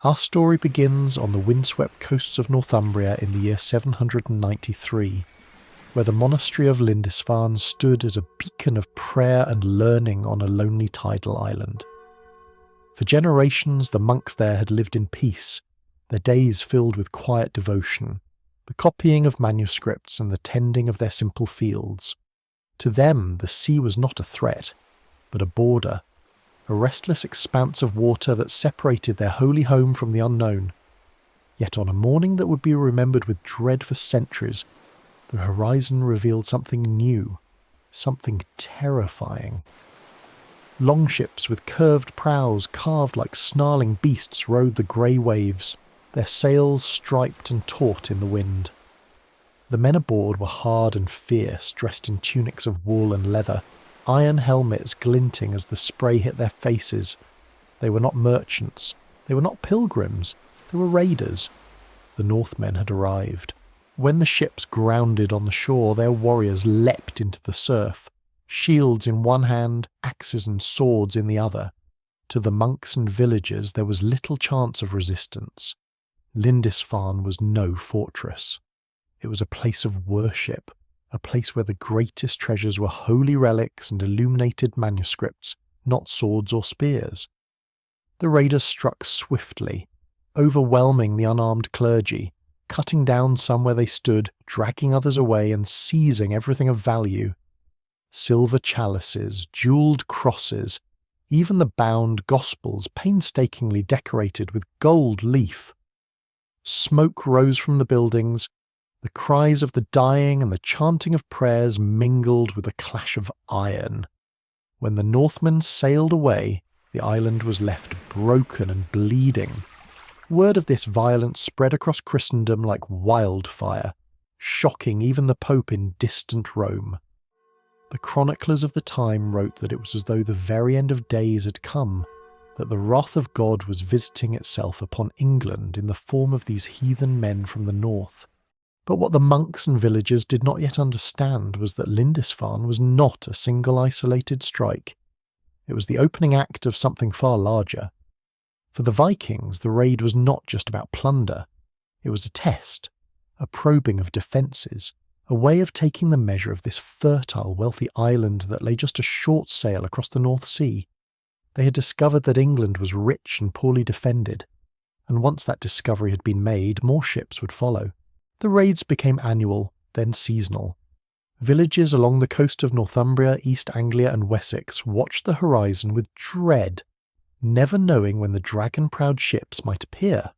Our story begins on the windswept coasts of Northumbria in the year 793, where the monastery of Lindisfarne stood as a beacon of prayer and learning on a lonely tidal island. For generations, the monks there had lived in peace, their days filled with quiet devotion, the copying of manuscripts and the tending of their simple fields. To them, the sea was not a threat, but a border, a restless expanse of water that separated their holy home from the unknown. Yet on a morning that would be remembered with dread for centuries, the horizon revealed something new, something terrifying. Longships with curved prows carved like snarling beasts rode the grey waves, their sails striped and taut in the wind. The men aboard were hard and fierce, dressed in tunics of wool and leather, iron helmets glinting as the spray hit their faces. They were not merchants, they were not pilgrims, they were raiders. The Northmen had arrived. When the ships grounded on the shore, their warriors leapt into the surf, shields in one hand, axes and swords in the other. To the monks and villagers there was little chance of resistance. Lindisfarne was no fortress. It was a place of worship, a place where the greatest treasures were holy relics and illuminated manuscripts, not swords or spears. The raiders struck swiftly, overwhelming the unarmed clergy, cutting down some where they stood, dragging others away and seizing everything of value. Silver chalices, jewelled crosses, even the bound Gospels painstakingly decorated with gold leaf. Smoke rose from the buildings, the cries of the dying and the chanting of prayers mingled with the clash of iron. When the Northmen sailed away, the island was left broken and bleeding. Word of this violence spread across Christendom like wildfire, shocking even the Pope in distant Rome. The chroniclers of the time wrote that it was as though the very end of days had come, that the wrath of God was visiting itself upon England in the form of these heathen men from the north. But what the monks and villagers did not yet understand was that Lindisfarne was not a single isolated strike. It was the opening act of something far larger. For the Vikings, the raid was not just about plunder. It was a test, a probing of defences, a way of taking the measure of this fertile, wealthy island that lay just a short sail across the North Sea. They had discovered that England was rich and poorly defended, and once that discovery had been made, more ships would follow. The raids became annual, then seasonal. Villages along the coast of Northumbria, East Anglia and Wessex watched the horizon with dread, never knowing when the dragon-proud ships might appear.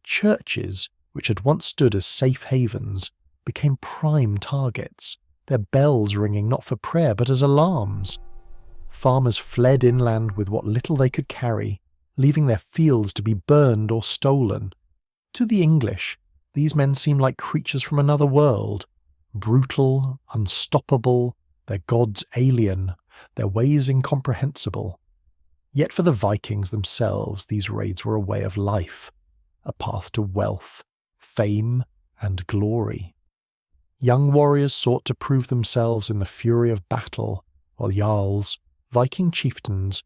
Churches, which had once stood as safe havens, became prime targets, their bells ringing not for prayer but as alarms. Farmers fled inland with what little they could carry, leaving their fields to be burned or stolen. To the English, these men seemed like creatures from another world, brutal, unstoppable, their gods alien, their ways incomprehensible. Yet for the Vikings themselves, these raids were a way of life, a path to wealth, fame, and glory. Young warriors sought to prove themselves in the fury of battle, while jarls, Viking chieftains,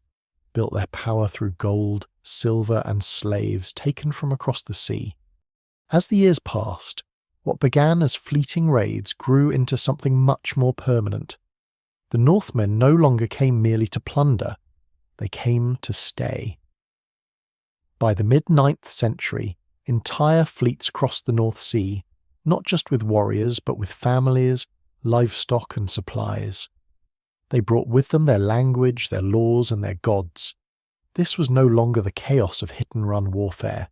built their power through gold, silver, and slaves taken from across the sea. As the years passed, what began as fleeting raids grew into something much more permanent. The Northmen no longer came merely to plunder, they came to stay. By the mid-9th century, entire fleets crossed the North Sea, not just with warriors but with families, livestock and supplies. They brought with them their language, their laws and their gods. This was no longer the chaos of hit-and-run warfare.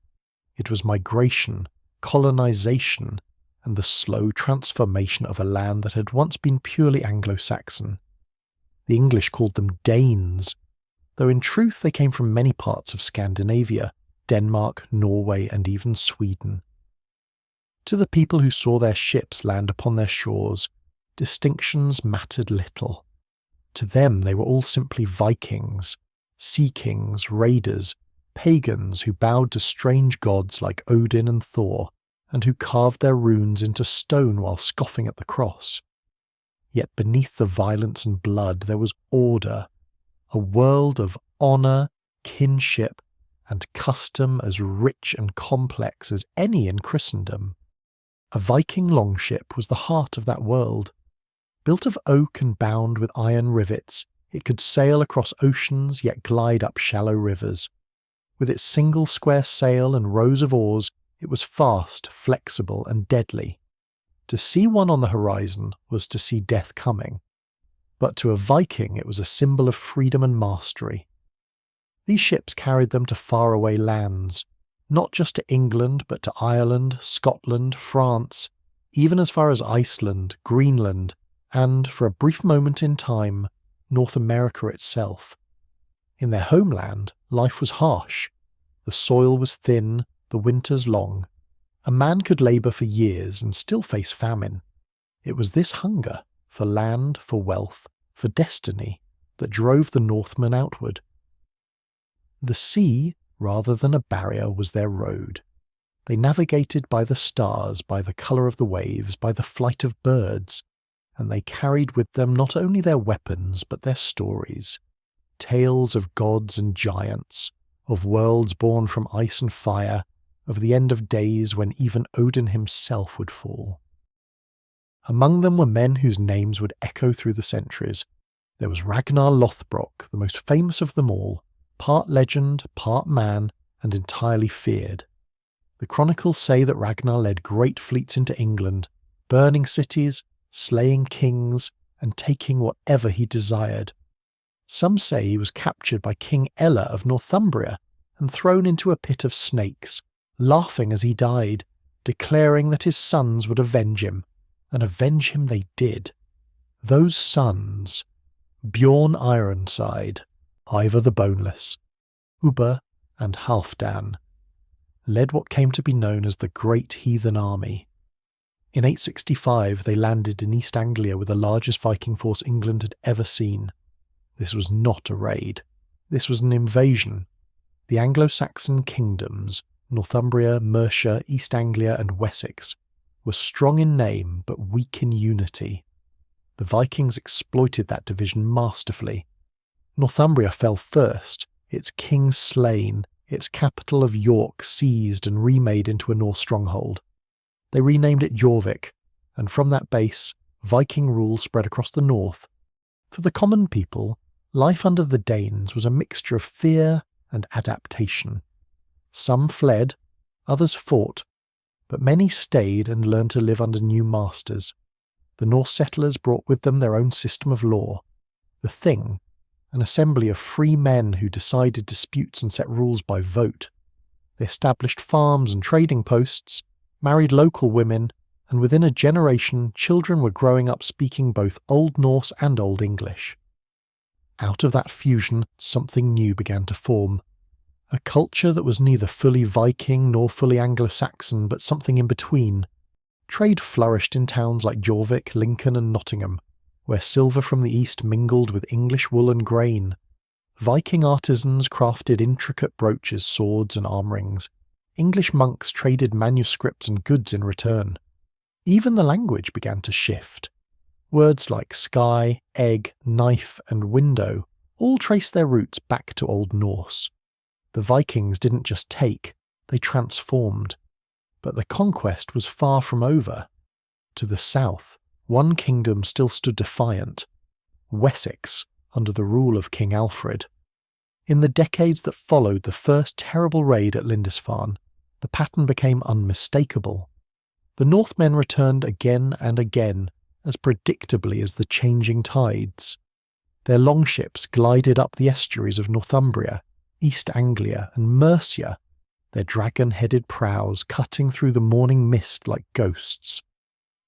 It was migration, colonization, and the slow transformation of a land that had once been purely Anglo-Saxon. The English called them Danes, though in truth they came from many parts of Scandinavia, Denmark, Norway, and even Sweden. To the people who saw their ships land upon their shores, distinctions mattered little. To them they were all simply Vikings, sea kings, raiders, pagans who bowed to strange gods like Odin and Thor, and who carved their runes into stone while scoffing at the cross. Yet beneath the violence and blood there was order, a world of honour, kinship, and custom as rich and complex as any in Christendom. A Viking longship was the heart of that world. Built of oak and bound with iron rivets, it could sail across oceans yet glide up shallow rivers. With its single square sail and rows of oars, it was fast, flexible, and deadly. To see one on the horizon was to see death coming. But to a Viking it was a symbol of freedom and mastery. These ships carried them to faraway lands, not just to England but to Ireland, Scotland, France, even as far as Iceland, Greenland, and, for a brief moment in time, North America itself. In their homeland, life was harsh. The soil was thin, the winters long. A man could labour for years and still face famine. It was this hunger, for land, for wealth, for destiny, that drove the Northmen outward. The sea, rather than a barrier, was their road. They navigated by the stars, by the colour of the waves, by the flight of birds, and they carried with them not only their weapons but their stories, tales of gods and giants, of worlds born from ice and fire, of the end of days when even Odin himself would fall. Among them were men whose names would echo through the centuries. There was Ragnar Lothbrok, the most famous of them all, part legend, part man, and entirely feared. The chronicles say that Ragnar led great fleets into England, burning cities, slaying kings, and taking whatever he desired. Some say he was captured by King Ella of Northumbria and thrown into a pit of snakes, laughing as he died, declaring that his sons would avenge him, and avenge him they did. Those sons, Bjorn Ironside, Ivar the Boneless, Ubba, and Halfdan, led what came to be known as the Great Heathen Army. In 865 they landed in East Anglia with the largest Viking force England had ever seen. This was not a raid. This was an invasion. The Anglo-Saxon kingdoms, Northumbria, Mercia, East Anglia and Wessex, were strong in name but weak in unity. The Vikings exploited that division masterfully. Northumbria fell first, its king slain, its capital of York seized and remade into a Norse stronghold. They renamed it Jorvik, and from that base, Viking rule spread across the north. For the common people, life under the Danes was a mixture of fear and adaptation. Some fled, others fought, but many stayed and learned to live under new masters. The Norse settlers brought with them their own system of law. The Thing, an assembly of free men who decided disputes and set rules by vote. They established farms and trading posts, married local women, and within a generation children were growing up speaking both Old Norse and Old English. Out of that fusion, something new began to form. A culture that was neither fully Viking nor fully Anglo-Saxon, but something in between. Trade flourished in towns like Jorvik, Lincoln and Nottingham, where silver from the east mingled with English wool and grain. Viking artisans crafted intricate brooches, swords and arm rings. English monks traded manuscripts and goods in return. Even the language began to shift. Words like sky, egg, knife and window all trace their roots back to Old Norse. The Vikings didn't just take, they transformed. But the conquest was far from over. To the south, one kingdom still stood defiant, Wessex, under the rule of King Alfred. In the decades that followed the first terrible raid at Lindisfarne, the pattern became unmistakable. The Northmen returned again and again, as predictably as the changing tides. Their longships glided up the estuaries of Northumbria, East Anglia and Mercia, their dragon-headed prows cutting through the morning mist like ghosts.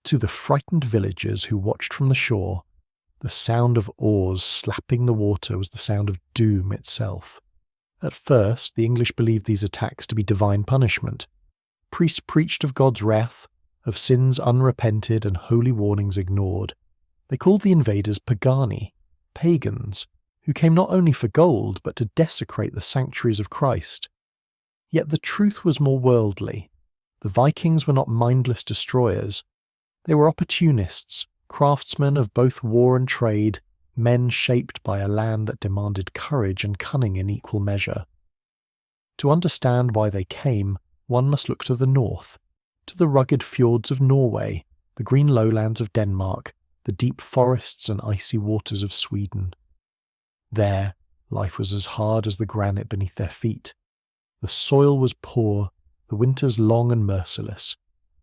To the frightened villagers who watched from the shore, the sound of oars slapping the water was the sound of doom itself. At first, the English believed these attacks to be divine punishment. Priests preached of God's wrath, of sins unrepented and holy warnings ignored. They called the invaders pagani, pagans, who came not only for gold but to desecrate the sanctuaries of Christ. Yet the truth was more worldly. The Vikings were not mindless destroyers. They were opportunists, craftsmen of both war and trade, men shaped by a land that demanded courage and cunning in equal measure. To understand why they came, one must look to the north, to the rugged fjords of Norway, the green lowlands of Denmark, the deep forests and icy waters of Sweden. There, life was as hard as the granite beneath their feet. The soil was poor, the winters long and merciless.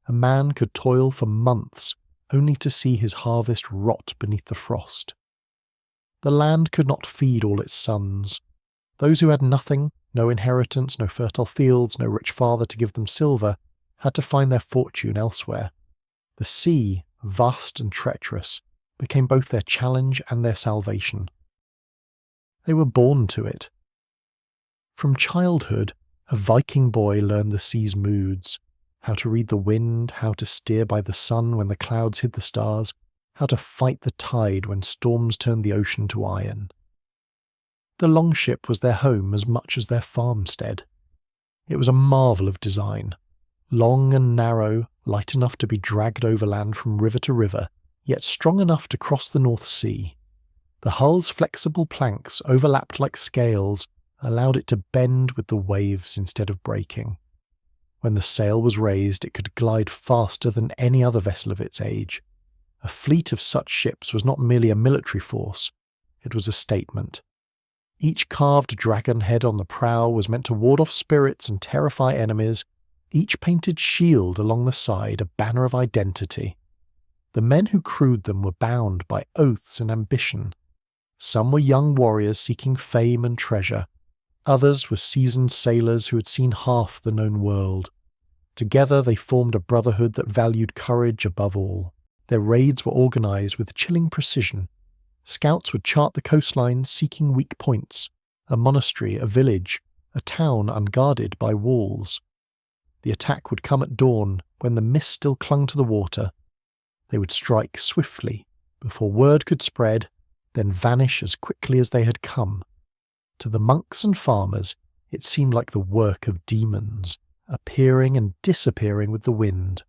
A man could toil for months only to see his harvest rot beneath the frost. The land could not feed all its sons. Those who had nothing, no inheritance, no fertile fields, no rich father to give them silver, had to find their fortune elsewhere. The sea, vast and treacherous, became both their challenge and their salvation. They were born to it. From childhood, a Viking boy learned the sea's moods, how to read the wind, how to steer by the sun when the clouds hid the stars, how to fight the tide when storms turned the ocean to iron. The longship was their home as much as their farmstead. It was a marvel of design. Long and narrow, light enough to be dragged overland from river to river, yet strong enough to cross the North Sea. The hull's flexible planks, overlapped like scales, allowed it to bend with the waves instead of breaking. When the sail was raised, it could glide faster than any other vessel of its age. A fleet of such ships was not merely a military force, it was a statement. Each carved dragon head on the prow was meant to ward off spirits and terrify enemies, each painted shield along the side a banner of identity. The men who crewed them were bound by oaths and ambition. Some were young warriors seeking fame and treasure. Others were seasoned sailors who had seen half the known world. Together they formed a brotherhood that valued courage above all. Their raids were organised with chilling precision. Scouts would chart the coastline seeking weak points, a monastery, a village, a town unguarded by walls. The attack would come at dawn when the mist still clung to the water. They would strike swiftly before word could spread, then vanish as quickly as they had come. To the monks and farmers, it seemed like the work of demons, appearing and disappearing with the wind.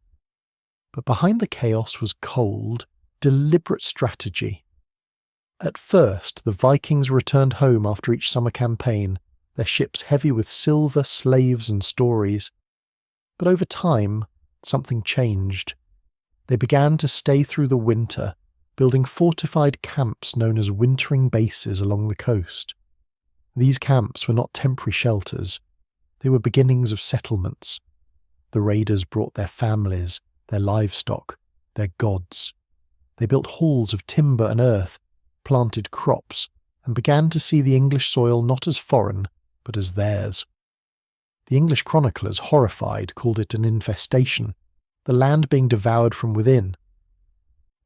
But behind the chaos was cold, deliberate strategy. At first, the Vikings returned home after each summer campaign, their ships heavy with silver, slaves and stories. But over time, something changed. They began to stay through the winter, building fortified camps known as wintering bases along the coast. These camps were not temporary shelters. They were beginnings of settlements. The raiders brought their families, their livestock, their gods. They built halls of timber and earth, planted crops, and began to see the English soil not as foreign, but as theirs. The English chroniclers, horrified, called it an infestation, the land being devoured from within.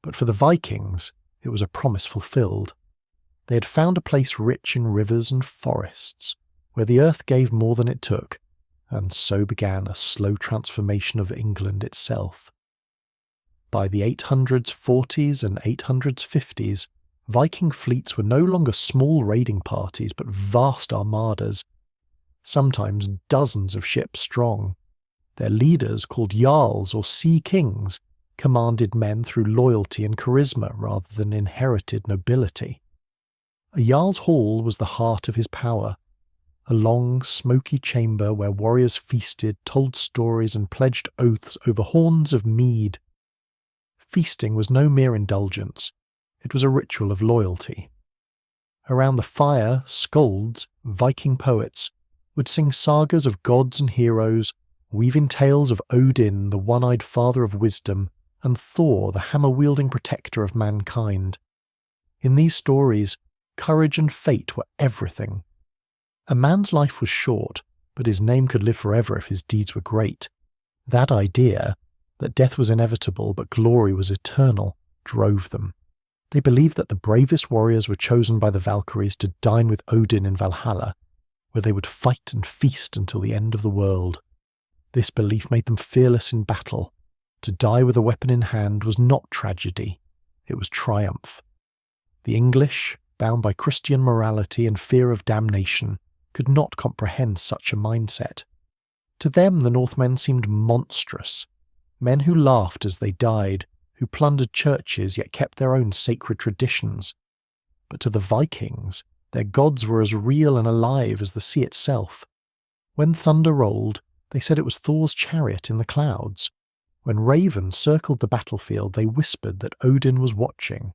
But for the Vikings, it was a promise fulfilled. They had found a place rich in rivers and forests, where the earth gave more than it took, and so began a slow transformation of England itself. By the 840s and 850s, Viking fleets were no longer small raiding parties but vast armadas, sometimes dozens of ships strong. Their leaders, called jarls or sea kings, commanded men through loyalty and charisma rather than inherited nobility. A jarl's hall was the heart of his power, a long, smoky chamber where warriors feasted, told stories and pledged oaths over horns of mead. Feasting was no mere indulgence, it was a ritual of loyalty. Around the fire, skalds, Viking poets, would sing sagas of gods and heroes, weaving tales of Odin, the one-eyed father of wisdom, and Thor, the hammer-wielding protector of mankind. In these stories, courage and fate were everything. A man's life was short, but his name could live forever if his deeds were great. That idea, that death was inevitable but glory was eternal, drove them. They believed that the bravest warriors were chosen by the Valkyries to dine with Odin in Valhalla, where they would fight and feast until the end of the world. This belief made them fearless in battle. To die with a weapon in hand was not tragedy, it was triumph. The English, bound by Christian morality and fear of damnation, could not comprehend such a mindset. To them the Northmen seemed monstrous, men who laughed as they died, who plundered churches yet kept their own sacred traditions. But to the Vikings, their gods were as real and alive as the sea itself. When thunder rolled, they said it was Thor's chariot in the clouds. When ravens circled the battlefield, they whispered that Odin was watching.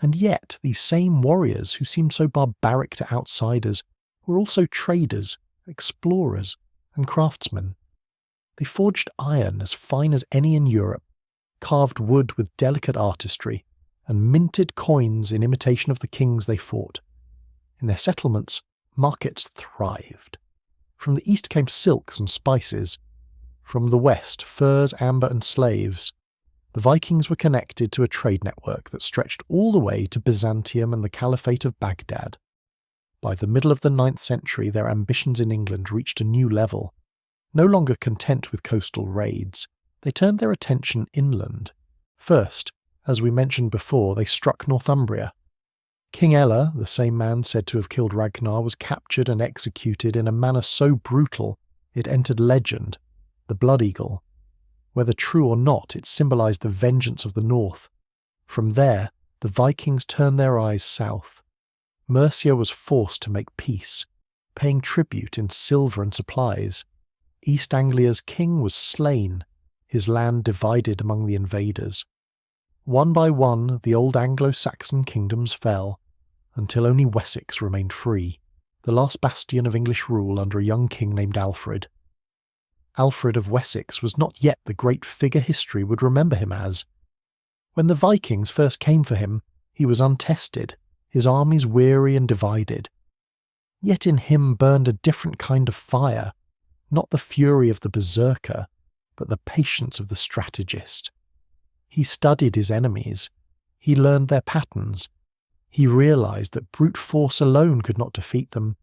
And yet, these same warriors who seemed so barbaric to outsiders were also traders, explorers, and craftsmen. They forged iron as fine as any in Europe, carved wood with delicate artistry, and minted coins in imitation of the kings they fought. In their settlements, markets thrived. From the east came silks and spices. From the west, furs, amber, and slaves. The Vikings were connected to a trade network that stretched all the way to Byzantium and the Caliphate of Baghdad. By the middle of the 9th century, their ambitions in England reached a new level. No longer content with coastal raids, they turned their attention inland. First, as we mentioned before, they struck Northumbria. King Ella, the same man said to have killed Ragnar, was captured and executed in a manner so brutal it entered legend, the Blood Eagle. Whether true or not, it symbolized the vengeance of the north. From there, the Vikings turned their eyes south. Mercia was forced to make peace, paying tribute in silver and supplies. East Anglia's king was slain, his land divided among the invaders. One by one, the old Anglo-Saxon kingdoms fell, until only Wessex remained free, the last bastion of English rule under a young king named Alfred. Alfred of Wessex was not yet the great figure history would remember him as. When the Vikings first came for him, he was untested, his armies weary and divided. Yet in him burned a different kind of fire, not the fury of the berserker, but the patience of the strategist. He studied his enemies. He learned their patterns. He realized that brute force alone could not defeat them.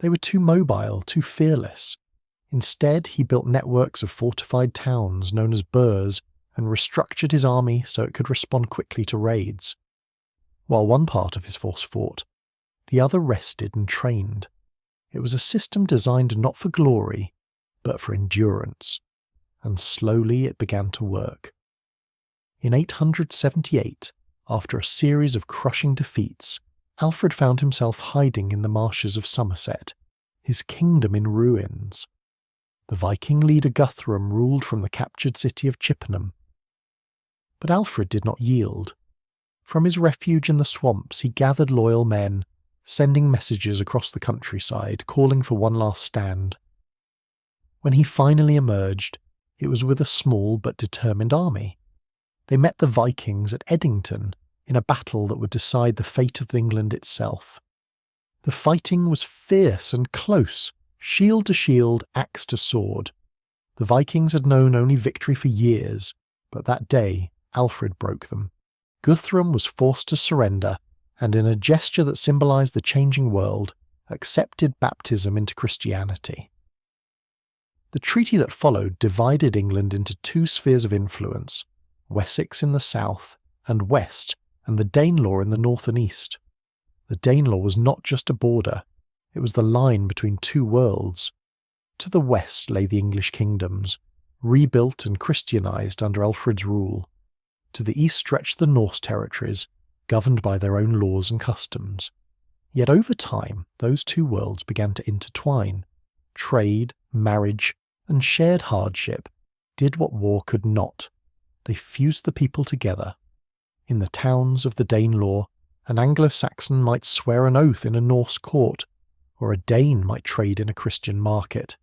They were too mobile, too fearless. Instead, he built networks of fortified towns known as burhs and restructured his army so it could respond quickly to raids. While one part of his force fought, the other rested and trained. It was a system designed not for glory, but for endurance, and slowly it began to work. In 878, after a series of crushing defeats, Alfred found himself hiding in the marshes of Somerset, his kingdom in ruins. The Viking leader Guthrum ruled from the captured city of Chippenham. But Alfred did not yield. From his refuge in the swamps he gathered loyal men, sending messages across the countryside, calling for one last stand. When he finally emerged, it was with a small but determined army. They met the Vikings at Edington in a battle that would decide the fate of England itself. The fighting was fierce and close, shield to shield, axe to sword. The Vikings had known only victory for years, but that day Alfred broke them. Guthrum was forced to surrender, and in a gesture that symbolized the changing world, accepted baptism into Christianity. The treaty that followed divided England into two spheres of influence, Wessex in the south and west, and the Danelaw in the north and east. The Danelaw was not just a border, it was the line between two worlds. To the west lay the English kingdoms, rebuilt and Christianized under Alfred's rule. To the east stretched the Norse territories, governed by their own laws and customs. Yet over time, those two worlds began to intertwine. Trade, marriage, and shared hardship did what war could not. They fused the people together. In the towns of the Danelaw, an Anglo-Saxon might swear an oath in a Norse court, or a Dane might trade in a Christian market.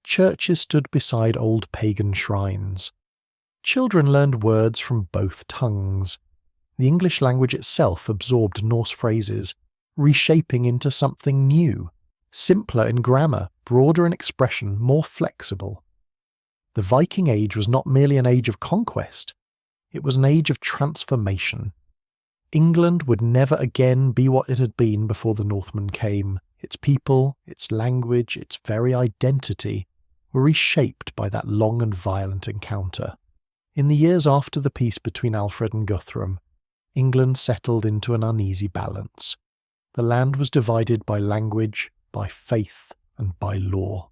Churches stood beside old pagan shrines. Children learned words from both tongues. The English language itself absorbed Norse phrases, reshaping into something new, simpler in grammar, broader in expression, more flexible. The Viking Age was not merely an age of conquest, it was an age of transformation. England would never again be what it had been before the Northmen came. Its people, its language, its very identity were reshaped by that long and violent encounter. In the years after the peace between Alfred and Guthrum, England settled into an uneasy balance. The land was divided by language, by faith, and by law.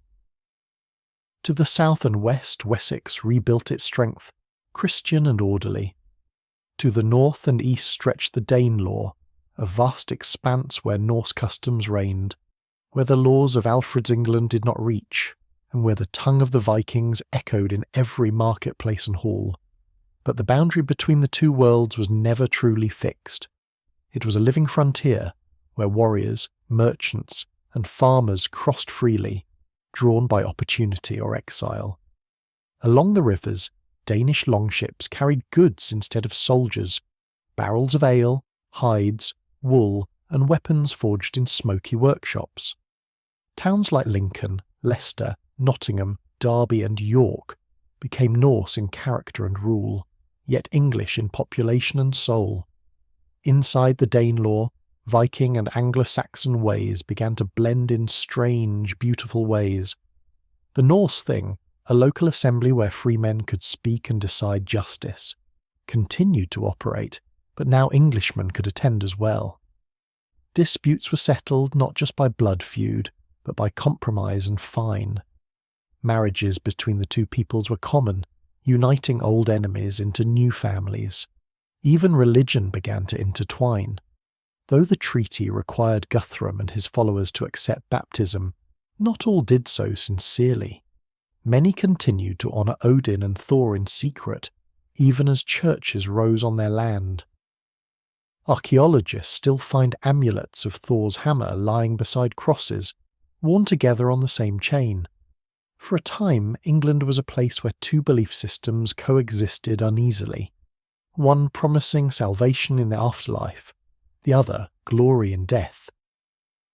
To the south and west, Wessex rebuilt its strength, Christian and orderly. To the north and east stretched the Danelaw, a vast expanse where Norse customs reigned, where the laws of Alfred's England did not reach. and where the tongue of the Vikings echoed in every marketplace and hall. But the boundary between the two worlds was never truly fixed. It was a living frontier where warriors, merchants, and farmers crossed freely, drawn by opportunity or exile. Along the rivers, Danish longships carried goods instead of soldiers, barrels of ale, hides, wool, and weapons forged in smoky workshops. Towns like Lincoln, Leicester, Nottingham, Derby, and York became Norse in character and rule, yet English in population and soul. Inside the Danelaw, Viking and Anglo-Saxon ways began to blend in strange, beautiful ways. The Norse thing, a local assembly where free men could speak and decide justice, continued to operate, but now Englishmen could attend as well. Disputes were settled not just by blood feud, but by compromise and fine. Marriages between the two peoples were common, uniting old enemies into new families. Even religion began to intertwine. Though the treaty required Guthrum and his followers to accept baptism, not all did so sincerely. Many continued to honour Odin and Thor in secret, even as churches rose on their land. Archaeologists still find amulets of Thor's hammer lying beside crosses, worn together on the same chain. For a time, England was a place where two belief systems coexisted uneasily, one promising salvation in the afterlife, the other glory in death.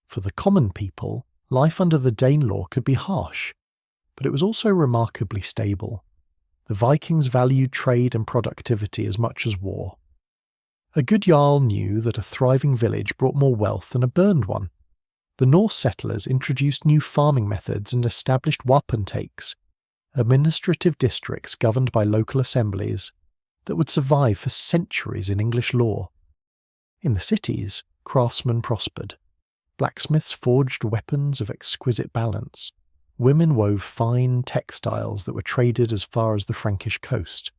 For the common people, life under the Danelaw could be harsh, but it was also remarkably stable. The Vikings valued trade and productivity as much as war. A good jarl knew that a thriving village brought more wealth than a burned one. The Norse settlers introduced new farming methods and established wapentakes, administrative districts governed by local assemblies, that would survive for centuries in English law. In the cities, craftsmen prospered. Blacksmiths forged weapons of exquisite balance. Women wove fine textiles that were traded as far as the Frankish coast.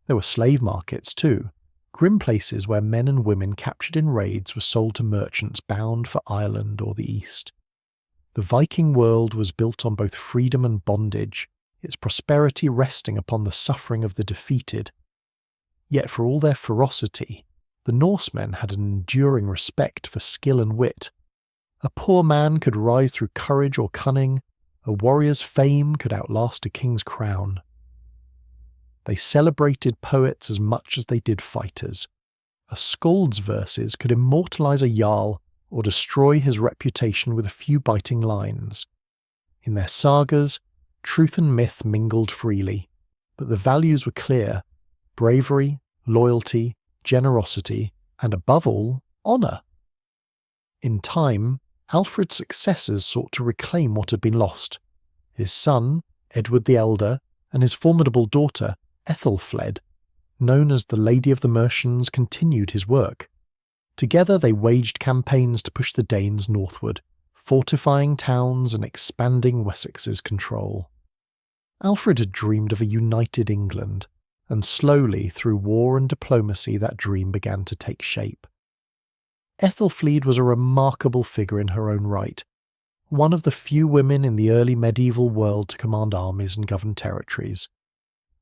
There were slave markets too, grim places where men and women captured in raids were sold to merchants bound for Ireland or the East. The Viking world was built on both freedom and bondage, its prosperity resting upon the suffering of the defeated. Yet for all their ferocity, the Norsemen had an enduring respect for skill and wit. A poor man could rise through courage or cunning, a warrior's fame could outlast a king's crown. They celebrated poets as much as they did fighters. A skald's verses could immortalize a jarl or destroy his reputation with a few biting lines. In their sagas, truth and myth mingled freely, but the values were clear: bravery, loyalty, generosity, and above all, honour. In time, Alfred's successors sought to reclaim what had been lost. His son, Edward the Elder, and his formidable daughter, Ethelfled, known as the Lady of the Mercians, continued his work. Together they waged campaigns to push the Danes northward, fortifying towns and expanding Wessex's control. Alfred had dreamed of a united England, and slowly, through war and diplomacy, that dream began to take shape. Ethelfled was a remarkable figure in her own right, one of the few women in the early medieval world to command armies and govern territories.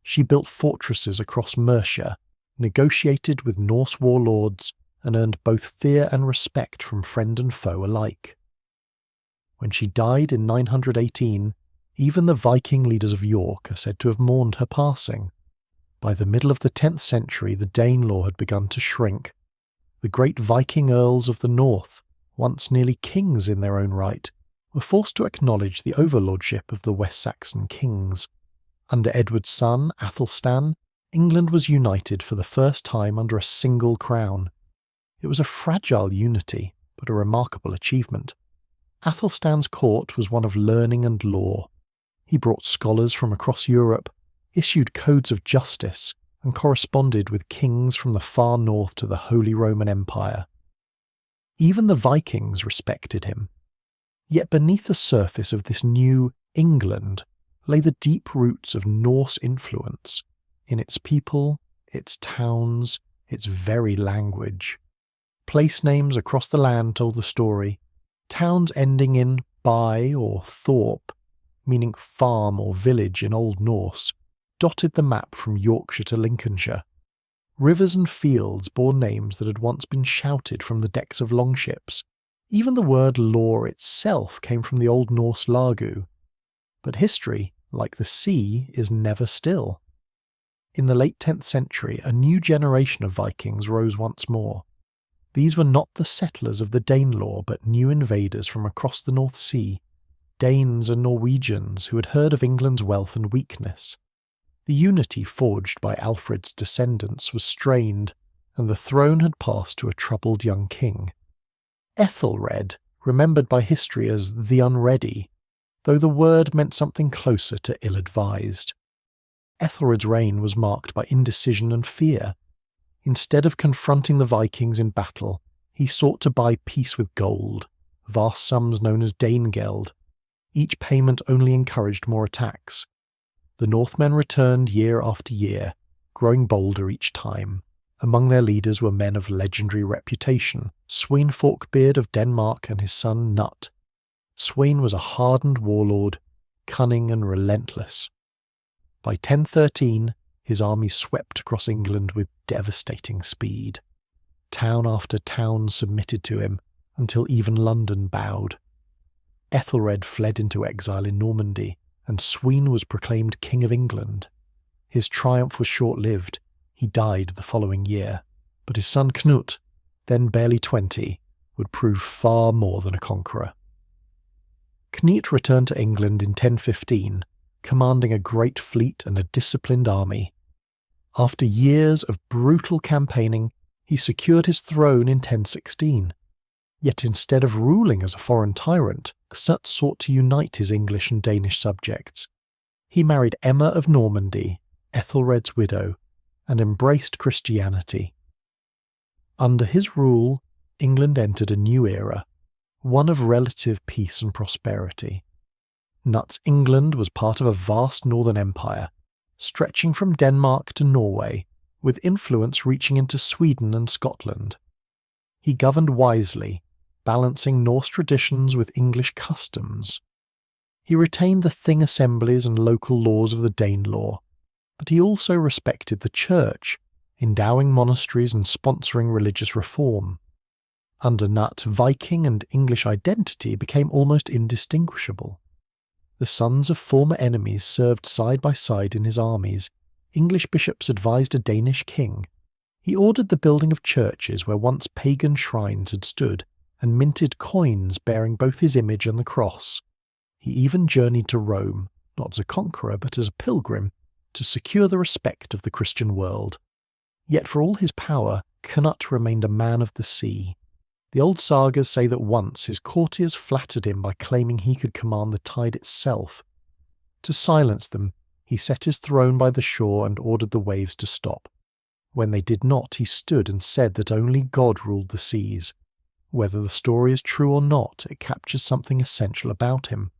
She built fortresses across Mercia, negotiated with Norse warlords, and earned both fear and respect from friend and foe alike. When she died in 918, even the Viking leaders of York are said to have mourned her passing. By the middle of the 10th century, the Danelaw had begun to shrink. The great Viking earls of the north, once nearly kings in their own right, were forced to acknowledge the overlordship of the West Saxon kings. Under Edward's son, Athelstan, England was united for the first time under a single crown. It was a fragile unity, but a remarkable achievement. Athelstan's court was one of learning and law. He brought scholars from across Europe, issued codes of justice, and corresponded with kings from the far north to the Holy Roman Empire. Even the Vikings respected him. Yet beneath the surface of this new England lay the deep roots of Norse influence, in its people, its towns, its very language. Place names across the land told the story, towns ending in by or thorp, meaning farm or village in Old Norse, dotted the map from Yorkshire to Lincolnshire. Rivers and fields bore names that had once been shouted from the decks of longships. Even the word law itself came from the Old Norse lagu. But history, like the sea, is never still. In the late 10th century, a new generation of Vikings rose once more. These were not the settlers of the Danelaw, but new invaders from across the North Sea, Danes and Norwegians who had heard of England's wealth and weakness. The unity forged by Alfred's descendants was strained, and the throne had passed to a troubled young king. Ethelred, remembered by history as the Unready, though the word meant something closer to ill-advised. Ethelred's reign was marked by indecision and fear. Instead of confronting the Vikings in battle, he sought to buy peace with gold, vast sums known as Danegeld. Each payment only encouraged more attacks. The Northmen returned year after year, growing bolder each time. Among their leaders were men of legendary reputation, Sweyn Forkbeard of Denmark and his son Cnut. Sweyn was a hardened warlord, cunning and relentless. By 1013, his army swept across England with devastating speed. Town after town submitted to him, until even London bowed. Ethelred fled into exile in Normandy, and Sweyn was proclaimed King of England. His triumph was short-lived. He died the following year, but his son Cnut, then barely 20, would prove far more than a conqueror. Cnut returned to England in 1015, commanding a great fleet and a disciplined army. After years of brutal campaigning, he secured his throne in 1016. Yet instead of ruling as a foreign tyrant, Cnut sought to unite his English and Danish subjects. He married Emma of Normandy, Ethelred's widow, and embraced Christianity. Under his rule, England entered a new era, one of relative peace and prosperity. Cnut's England was part of a vast northern empire, stretching from Denmark to Norway, with influence reaching into Sweden and Scotland. He governed wisely, balancing Norse traditions with English customs. He retained the Thing assemblies and local laws of the Danelaw, but he also respected the church, endowing monasteries and sponsoring religious reform. Under Cnut, Viking and English identity became almost indistinguishable. The sons of former enemies served side by side in his armies. English bishops advised a Danish king. He ordered the building of churches where once pagan shrines had stood, and minted coins bearing both his image and the cross. He even journeyed to Rome, not as a conqueror but as a pilgrim, to secure the respect of the Christian world. Yet for all his power, Cnut remained a man of the sea. The old sagas say that once his courtiers flattered him by claiming he could command the tide itself. To silence them, he set his throne by the shore and ordered the waves to stop. When they did not, he stood and said that only God ruled the seas. Whether the story is true or not, it captures something essential about him.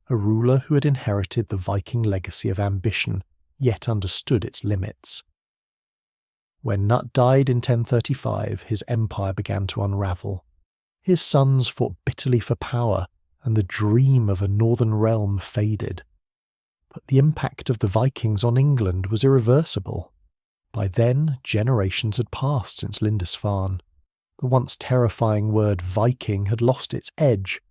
A ruler who had inherited the Viking legacy of ambition, yet understood its limits. When Cnut died in 1035, his empire began to unravel. His sons fought bitterly for power, and the dream of a northern realm faded. But the impact of the Vikings on England was irreversible. By then, generations had passed since Lindisfarne. The once terrifying word Viking had lost its edge,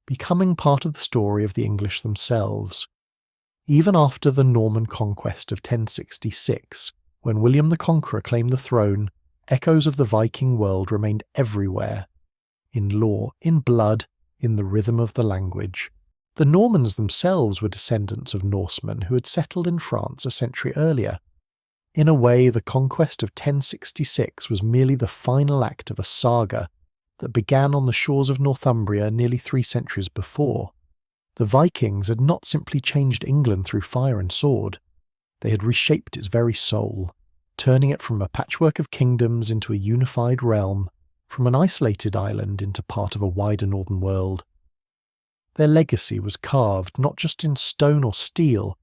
becoming part of the story of the English themselves. Even after the Norman conquest of 1066, when William the Conqueror claimed the throne, echoes of the Viking world remained everywhere. In law, in blood, in the rhythm of the language. The Normans themselves were descendants of Norsemen who had settled in France a century earlier. In a way, the conquest of 1066 was merely the final act of a saga that began on the shores of Northumbria nearly 3 centuries before. The Vikings had not simply changed England through fire and sword. They had reshaped its very soul, turning it from a patchwork of kingdoms into a unified realm, from an isolated island into part of a wider northern world. Their legacy was carved not just in stone or steel,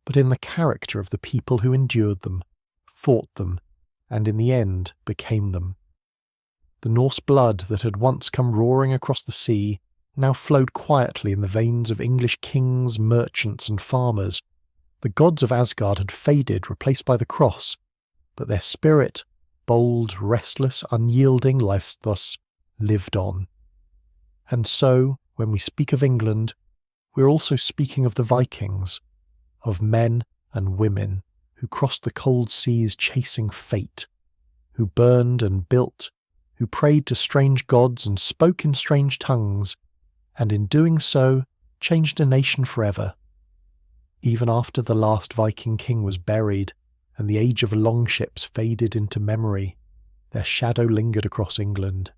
but in the character of the people who endured them, fought them, and in the end became them. The Norse blood that had once come roaring across the sea now flowed quietly in the veins of English kings, merchants and farmers. The gods of Asgard had faded, replaced by the cross, but their spirit, bold, restless, unyielding, life thus lived on. And so, when we speak of England, we're also speaking of the Vikings, of men and women who crossed the cold seas chasing fate, who burned and built, who prayed to strange gods and spoke in strange tongues, and in doing so changed a nation forever. Even after the last Viking king was buried and the age of longships faded into memory, their shadow lingered across England.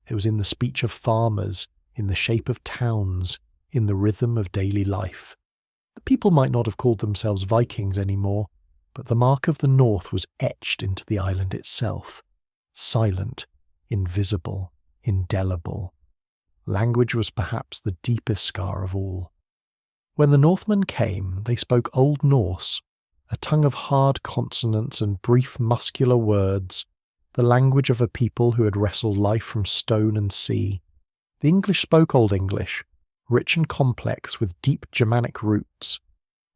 It was in the speech of farmers, in the shape of towns, in the rhythm of daily life. The people might not have called themselves Vikings anymore, but the mark of the North was etched into the island itself, silent, invisible, indelible. Language was perhaps the deepest scar of all. When the Northmen came, they spoke Old Norse, a tongue of hard consonants and brief muscular words, the language of a people who had wrestled life from stone and sea. The English spoke Old English, rich and complex with deep Germanic roots.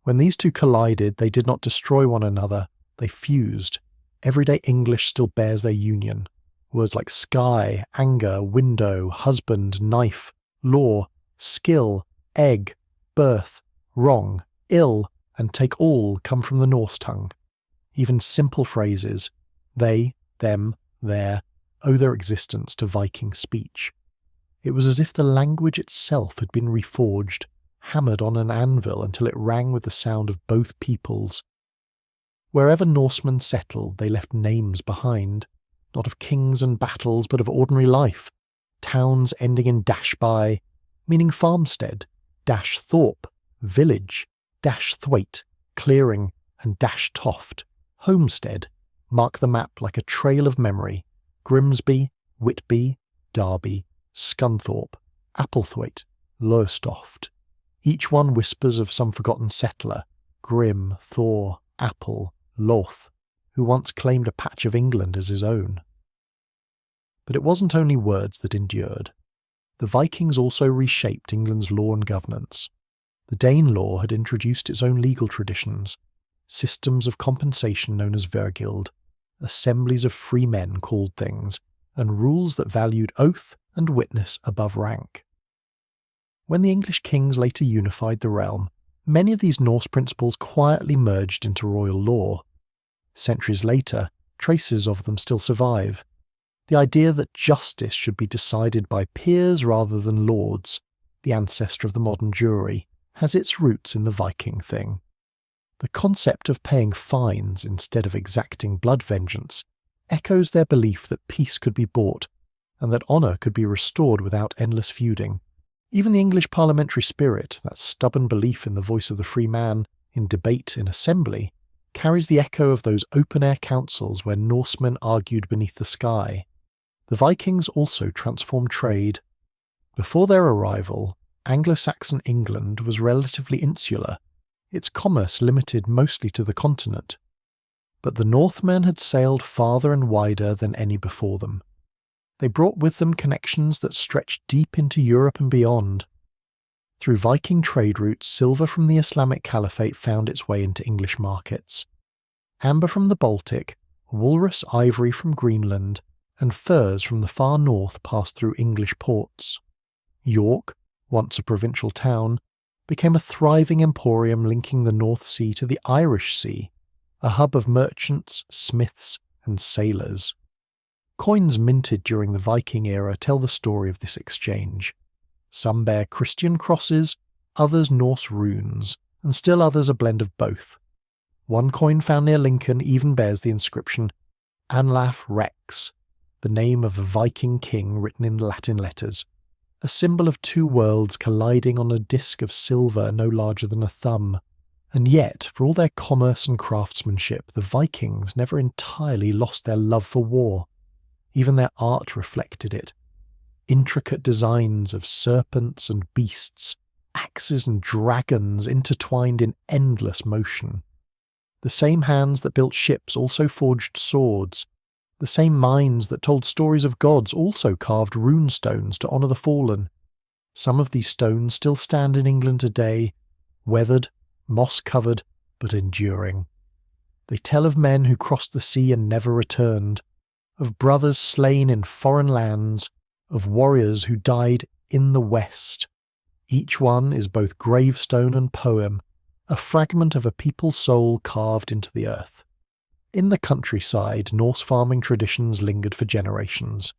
When these two collided, they did not destroy one another, they fused. Everyday English still bears their union. Words like sky, anger, window, husband, knife, law, skill, egg, birth, wrong, ill, and take all come from the Norse tongue. Even simple phrases, they, them, their, owe their existence to Viking speech. It was as if the language itself had been reforged, hammered on an anvil until it rang with the sound of both peoples. Wherever Norsemen settled, they left names behind, not of kings and battles, but of ordinary life. Towns ending in dash-by, meaning farmstead, dash-thorpe, village, dash-thwaite, clearing, and dash-toft, homestead, mark the map like a trail of memory. Grimsby, Whitby, Derby, Scunthorpe, Applethwaite, Lowestoft. Each one whispers of some forgotten settler, Grim, Thor, Apple, Loth, who once claimed a patch of England as his own. But it wasn't only words that endured. The Vikings also reshaped England's law and governance. The Danelaw had introduced its own legal traditions, systems of compensation known as vergild, assemblies of free men called things, and rules that valued oath and witness above rank. When the English kings later unified the realm, many of these Norse principles quietly merged into royal law. Centuries later, traces of them still survive. The idea that justice should be decided by peers rather than lords, the ancestor of the modern jury, has its roots in the Viking thing. The concept of paying fines instead of exacting blood vengeance echoes their belief that peace could be bought and that honour could be restored without endless feuding. Even the English parliamentary spirit, that stubborn belief in the voice of the free man, in debate in assembly, carries the echo of those open-air councils where Norsemen argued beneath the sky. The Vikings also transformed trade. Before their arrival, Anglo-Saxon England was relatively insular, its commerce limited mostly to the continent. But the Northmen had sailed farther and wider than any before them. They brought with them connections that stretched deep into Europe and beyond. Through Viking trade routes, silver from the Islamic Caliphate found its way into English markets. Amber from the Baltic, walrus ivory from Greenland, and furs from the far north passed through English ports. York, once a provincial town, became a thriving emporium linking the North Sea to the Irish Sea, a hub of merchants, smiths, and sailors. Coins minted during the Viking era tell the story of this exchange. Some bear Christian crosses, others Norse runes, and still others a blend of both. One coin found near Lincoln even bears the inscription Anlaf Rex, the name of a Viking king written in Latin letters, a symbol of two worlds colliding on a disk of silver no larger than a thumb. And yet, for all their commerce and craftsmanship, the Vikings never entirely lost their love for war. Even their art reflected it. Intricate designs of serpents and beasts, axes and dragons intertwined in endless motion. The same hands that built ships also forged swords. The same minds that told stories of gods also carved rune stones to honour the fallen. Some of these stones still stand in England today, weathered, moss-covered, but enduring. They tell of men who crossed the sea and never returned, of brothers slain in foreign lands, of warriors who died in the West. Each one is both gravestone and poem, a fragment of a people's soul carved into the earth. In the countryside, Norse farming traditions lingered for generations.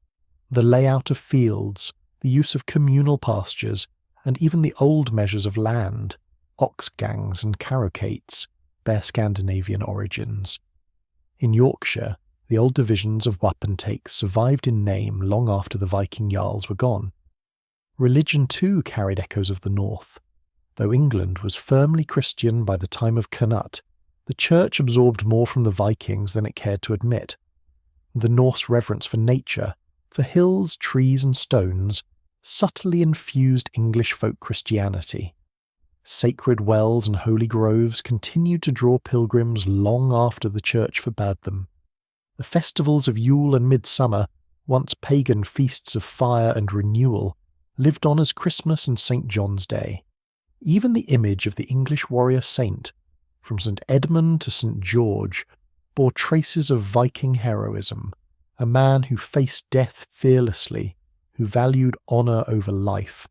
The layout of fields, the use of communal pastures, and even the old measures of land, ox gangs and carucates, bear Scandinavian origins. In Yorkshire, the old divisions of wapentakes survived in name long after the Viking jarls were gone. Religion too carried echoes of the north. Though England was firmly Christian by the time of Cnut, the church absorbed more from the Vikings than it cared to admit. The Norse reverence for nature, for hills, trees and stones, subtly infused English folk Christianity. Sacred wells and holy groves continued to draw pilgrims long after the church forbade them. The festivals of Yule and Midsummer, once pagan feasts of fire and renewal, lived on as Christmas and St. John's Day. Even the image of the English warrior saint, from St. Edmund to St. George, bore traces of Viking heroism, a man who faced death fearlessly, who valued honour over life.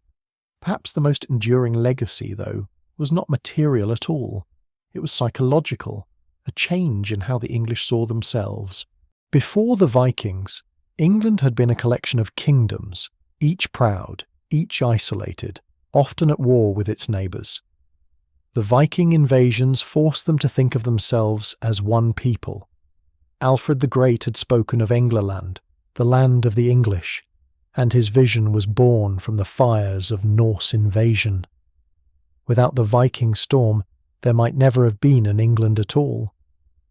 Perhaps the most enduring legacy, though, was not material at all. It was psychological, a change in how the English saw themselves. Before the Vikings, England had been a collection of kingdoms, each proud, each isolated, often at war with its neighbours. The Viking invasions forced them to think of themselves as one people. Alfred the Great had spoken of Englerland, the land of the English, and his vision was born from the fires of Norse invasion. Without the Viking storm, there might never have been an England at all.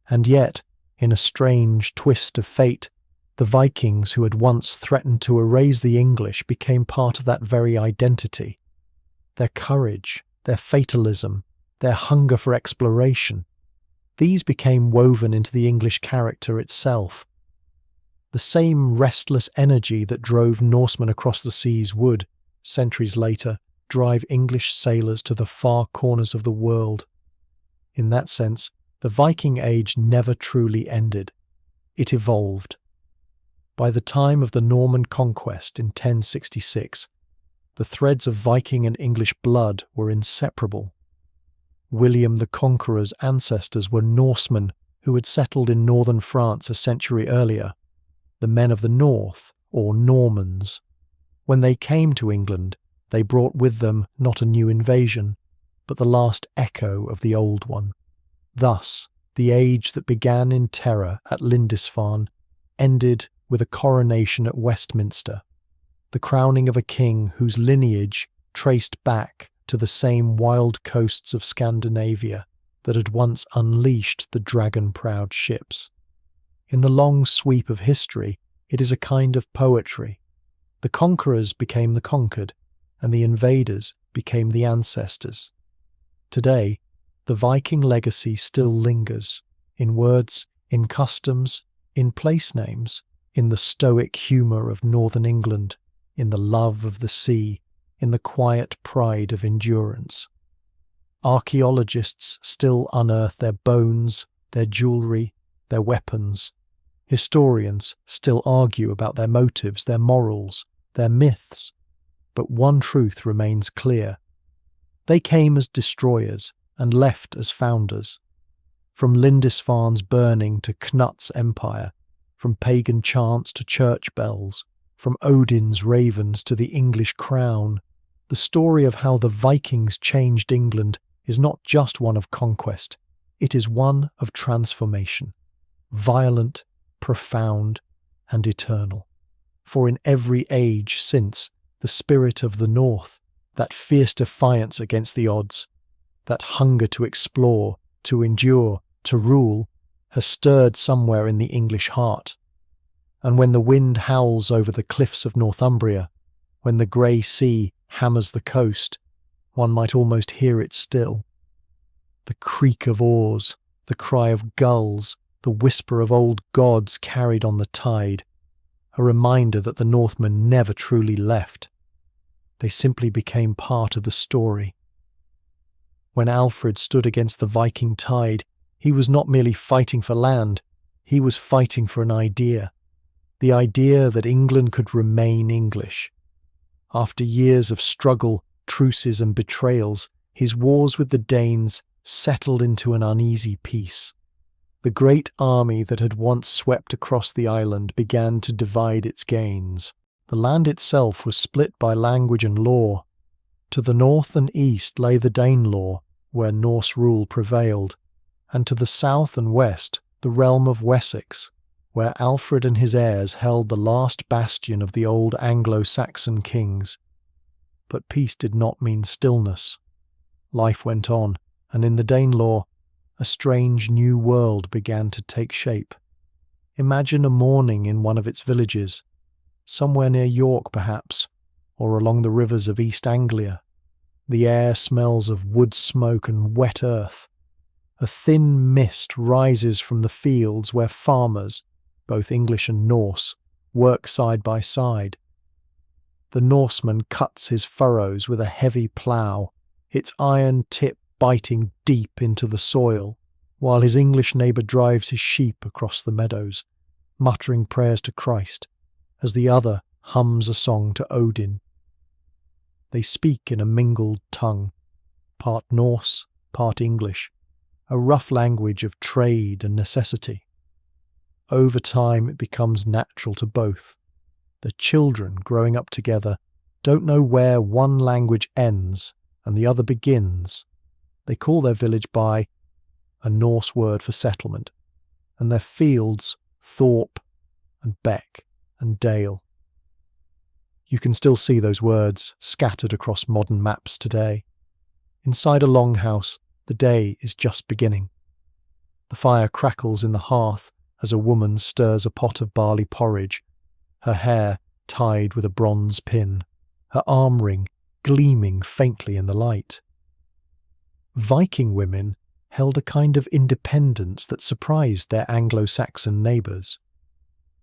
And yet, in a strange twist of fate, the Vikings who had once threatened to erase the English became part of that very identity. Their courage, their fatalism, their hunger for exploration, these became woven into the English character itself. The same restless energy that drove Norsemen across the seas would, centuries later, drive English sailors to the far corners of the world. In that sense, the Viking Age never truly ended. It evolved. By the time of the Norman conquest in 1066, the threads of Viking and English blood were inseparable. William the Conqueror's ancestors were Norsemen who had settled in northern France a century earlier, the men of the north, or Normans. When they came to England, they brought with them not a new invasion, but the last echo of the old one. Thus, the age that began in terror at Lindisfarne ended with a coronation at Westminster, the crowning of a king whose lineage traced back to the same wild coasts of Scandinavia that had once unleashed the dragon-proud ships. In the long sweep of history, it is a kind of poetry. The conquerors became the conquered, and the invaders became the ancestors. Today, the Viking legacy still lingers, in words, in customs, in place names, in the stoic humour of northern England, in the love of the sea, in the quiet pride of endurance. Archaeologists still unearth their bones, their jewellery, their weapons. Historians still argue about their motives, their morals, their myths. But one truth remains clear. They came as destroyers and left as founders. From Lindisfarne's burning to Cnut's empire, from pagan chants to church bells, from Odin's ravens to the English crown, the story of how the Vikings changed England is not just one of conquest, it is one of transformation, violent, profound, and eternal. For in every age since, the spirit of the North, that fierce defiance against the odds, that hunger to explore, to endure, to rule, has stirred somewhere in the English heart. And when the wind howls over the cliffs of Northumbria, when the grey sea hammers the coast, one might almost hear it still. The creak of oars, the cry of gulls, the whisper of old gods carried on the tide, a reminder that the Northmen never truly left. They simply became part of the story. When Alfred stood against the Viking tide, he was not merely fighting for land, he was fighting for an idea. The idea that England could remain English. After years of struggle, truces and betrayals, his wars with the Danes settled into an uneasy peace. The great army that had once swept across the island began to divide its gains. The land itself was split by language and law. To the north and east lay the Danelaw, where Norse rule prevailed, and to the south and west the realm of Wessex, where Alfred and his heirs held the last bastion of the old Anglo-Saxon kings. But peace did not mean stillness. Life went on, and in the Danelaw, a strange new world began to take shape. Imagine a morning in one of its villages, somewhere near York perhaps, or along the rivers of East Anglia. The air smells of wood smoke and wet earth. A thin mist rises from the fields where farmers, both English and Norse, work side by side. The Norseman cuts his furrows with a heavy plough, its iron tip biting deep into the soil, while his English neighbour drives his sheep across the meadows, muttering prayers to Christ, as the other hums a song to Odin. They speak in a mingled tongue, part Norse, part English, a rough language of trade and necessity. Over time it becomes natural to both. The children growing up together don't know where one language ends and the other begins. They call their village by a Norse word for settlement, and their fields thorp and beck and dale. You can still see those words scattered across modern maps today. Inside a longhouse, the day is just beginning. The fire crackles in the hearth as a woman stirs a pot of barley porridge, her hair tied with a bronze pin, her arm ring gleaming faintly in the light. Viking women held a kind of independence that surprised their Anglo-Saxon neighbours.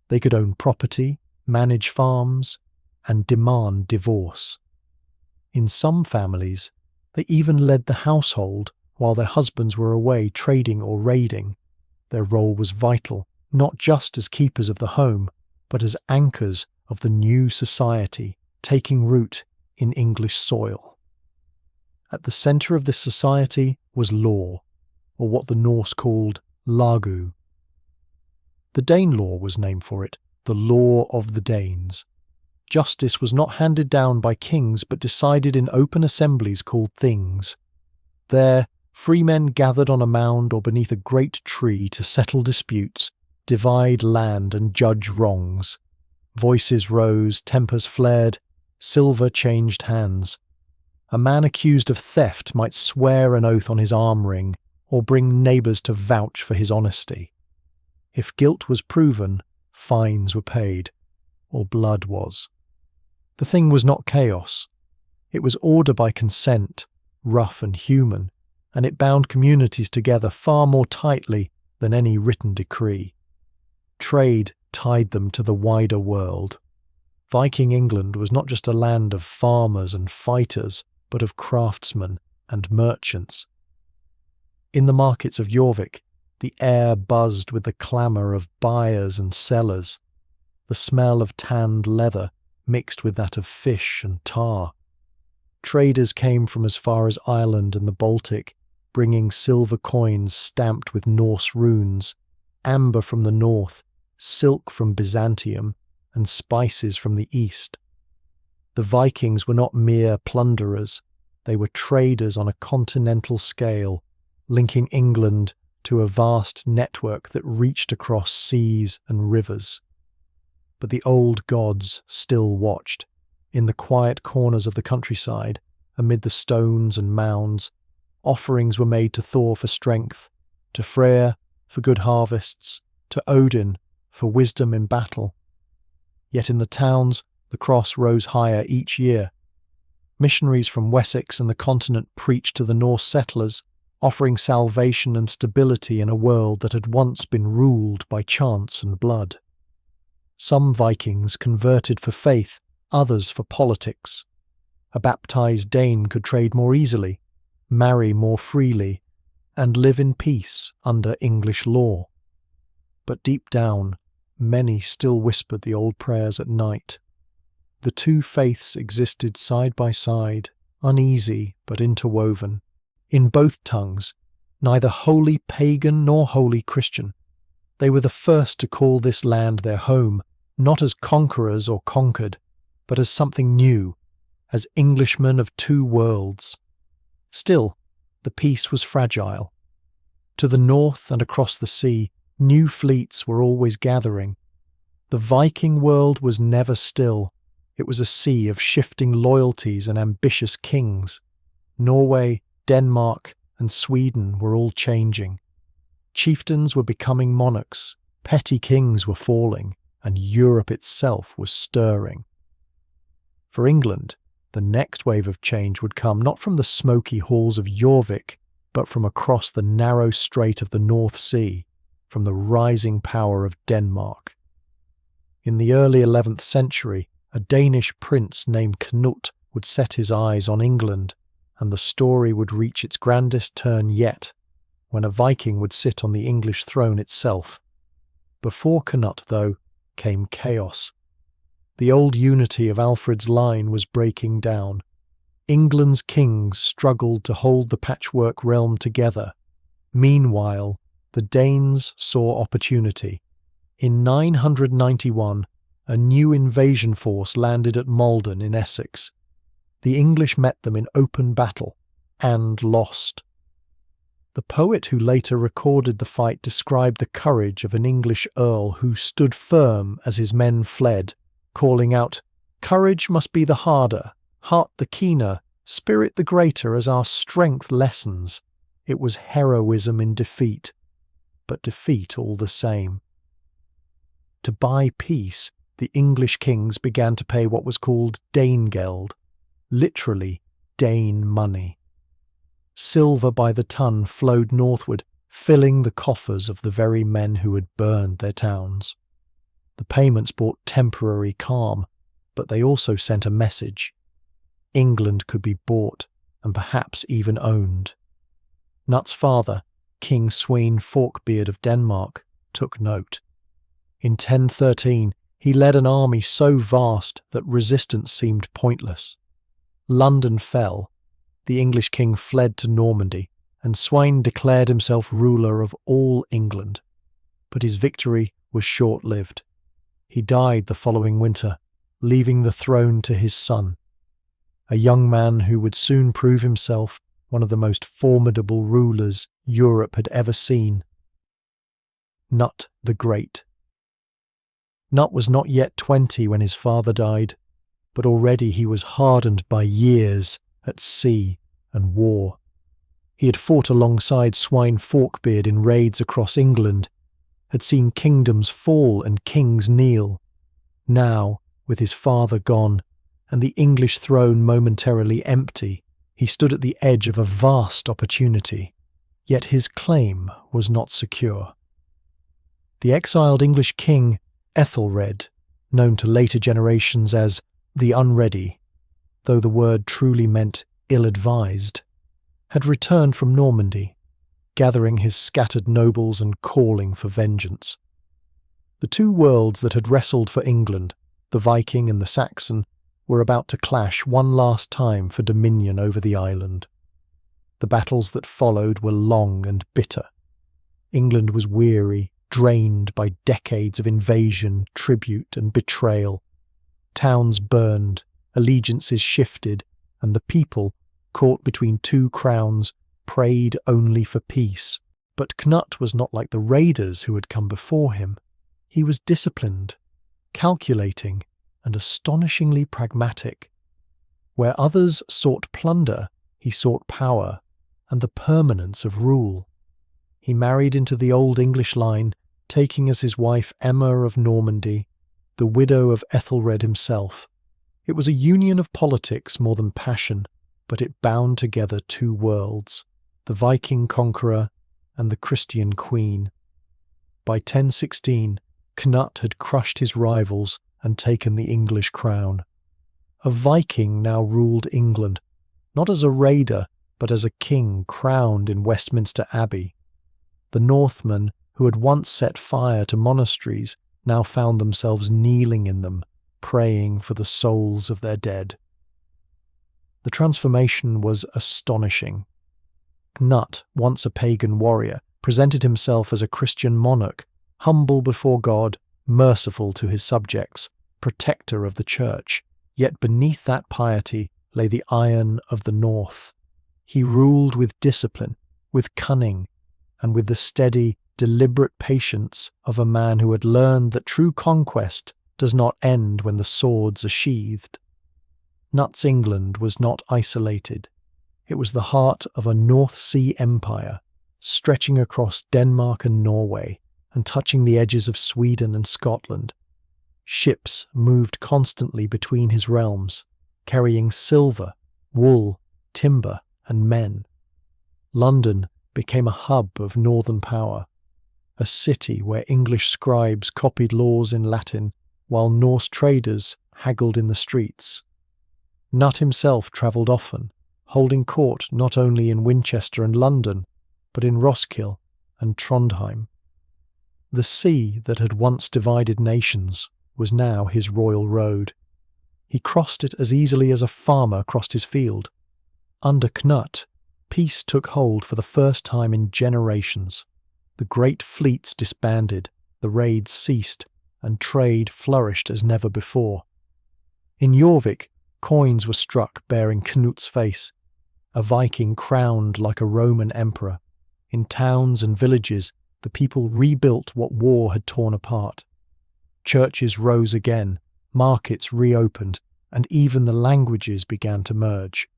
They could own property, manage farms, and demand divorce. In some families, they even led the household while their husbands were away trading or raiding. Their role was vital, not just as keepers of the home, but as anchors of the new society taking root in English soil. At the centre of this society was law, or what the Norse called lagu. The Danelaw was named for it, the law of the Danes. Justice was not handed down by kings but decided in open assemblies called things. There, free men gathered on a mound or beneath a great tree to settle disputes, divide land and judge wrongs. Voices rose, tempers flared, silver changed hands. A man accused of theft might swear an oath on his arm ring or bring neighbours to vouch for his honesty. If guilt was proven, fines were paid, or blood was. The thing was not chaos. It was order by consent, rough and human, and it bound communities together far more tightly than any written decree. Trade tied them to the wider world. Viking England was not just a land of farmers and fighters, but of craftsmen and merchants. In the markets of Jorvik, the air buzzed with the clamour of buyers and sellers. The smell of tanned leather mixed with that of fish and tar. Traders came from as far as Ireland and the Baltic, bringing silver coins stamped with Norse runes, amber from the north, silk from Byzantium, and spices from the east. The Vikings were not mere plunderers, they were traders on a continental scale, linking England to a vast network that reached across seas and rivers. But the old gods still watched. In the quiet corners of the countryside, amid the stones and mounds, offerings were made to Thor for strength, to Freyr for good harvests, to Odin for wisdom in battle. Yet in the towns, the cross rose higher each year. Missionaries from Wessex and the continent preached to the Norse settlers, offering salvation and stability in a world that had once been ruled by chance and blood. Some Vikings converted for faith, others for politics. A baptized Dane could trade more easily, marry more freely, and live in peace under English law. But deep down, many still whispered the old prayers at night. The two faiths existed side by side, uneasy but interwoven. In both tongues, neither wholly pagan nor wholly Christian. They were the first to call this land their home, not as conquerors or conquered, but as something new, as Englishmen of two worlds. Still, the peace was fragile. To the north and across the sea, new fleets were always gathering. The Viking world was never still. It was a sea of shifting loyalties and ambitious kings. Norway, Denmark, and Sweden were all changing. Chieftains were becoming monarchs, petty kings were falling, and Europe itself was stirring. For England, the next wave of change would come not from the smoky halls of Jorvik, but from across the narrow strait of the North Sea, from the rising power of Denmark. In the early 11th century, a Danish prince named Cnut would set his eyes on England, and the story would reach its grandest turn yet, when a Viking would sit on the English throne itself. Before Cnut, though, came chaos. The old unity of Alfred's line was breaking down. England's kings struggled to hold the patchwork realm together. Meanwhile, the Danes saw opportunity. In 991, a new invasion force landed at Malden in Essex. The English met them in open battle, and lost. The poet who later recorded the fight described the courage of an English earl who stood firm as his men fled, calling out, "Courage must be the harder, heart the keener, spirit the greater as our strength lessens." It was heroism in defeat, but defeat all the same. To buy peace, the English kings began to pay what was called Danegeld, literally Dane money. Silver by the ton flowed northward, filling the coffers of the very men who had burned their towns. The payments brought temporary calm, but they also sent a message. England could be bought, and perhaps even owned. Cnut's father, King Svein Forkbeard of Denmark, took note. In 1013, he led an army so vast that resistance seemed pointless. London fell. The English king fled to Normandy, and Svein declared himself ruler of all England. But his victory was short-lived. He died the following winter, leaving the throne to his son, a young man who would soon prove himself one of the most formidable rulers Europe had ever seen. Cnut the Great. Cnut was not yet 20 when his father died, but already he was hardened by years at sea and war. He had fought alongside Svein Forkbeard in raids across England, had seen kingdoms fall and kings kneel. Now, with his father gone, and the English throne momentarily empty, he stood at the edge of a vast opportunity, yet his claim was not secure. The exiled English king, Ethelred, known to later generations as the Unready, though the word truly meant ill-advised, had returned from Normandy, gathering his scattered nobles and calling for vengeance. The two worlds that had wrestled for England, the Viking and the Saxon, were about to clash one last time for dominion over the island. The battles that followed were long and bitter. England was weary, drained by decades of invasion, tribute, and betrayal. Towns burned, allegiances shifted, and the people, caught between two crowns, prayed only for peace. But Cnut was not like the raiders who had come before him. He was disciplined, calculating, and astonishingly pragmatic. Where others sought plunder, he sought power and the permanence of rule. He married into the old English line, taking as his wife Emma of Normandy, the widow of Ethelred himself. It was a union of politics more than passion, but it bound together two worlds, the Viking conqueror and the Christian queen. By 1016, Cnut had crushed his rivals and taken the English crown. A Viking now ruled England, not as a raider, but as a king crowned in Westminster Abbey. The Northmen, who had once set fire to monasteries, now found themselves kneeling in them, praying for the souls of their dead. The transformation was astonishing. Cnut, once a pagan warrior, presented himself as a Christian monarch, humble before God, merciful to his subjects, protector of the church. Yet beneath that piety lay the iron of the North. He ruled with discipline, with cunning, and with the steady, deliberate patience of a man who had learned that true conquest does not end when the swords are sheathed. Cnut's England was not isolated. It was the heart of a North Sea empire, stretching across Denmark and Norway, and touching the edges of Sweden and Scotland. Ships moved constantly between his realms, carrying silver, wool, timber, and men. London became a hub of northern power, a city where English scribes copied laws in Latin, while Norse traders haggled in the streets. Cnut himself travelled often, holding court not only in Winchester and London, but in Roskilde and Trondheim. The sea that had once divided nations was now his royal road. He crossed it as easily as a farmer crossed his field. Under Cnut, peace took hold for the first time in generations. The great fleets disbanded, the raids ceased, and trade flourished as never before. In Jorvik, coins were struck bearing Cnut's face, a Viking crowned like a Roman emperor. In towns and villages, the people rebuilt what war had torn apart. Churches rose again, markets reopened, and even the languages began to merge.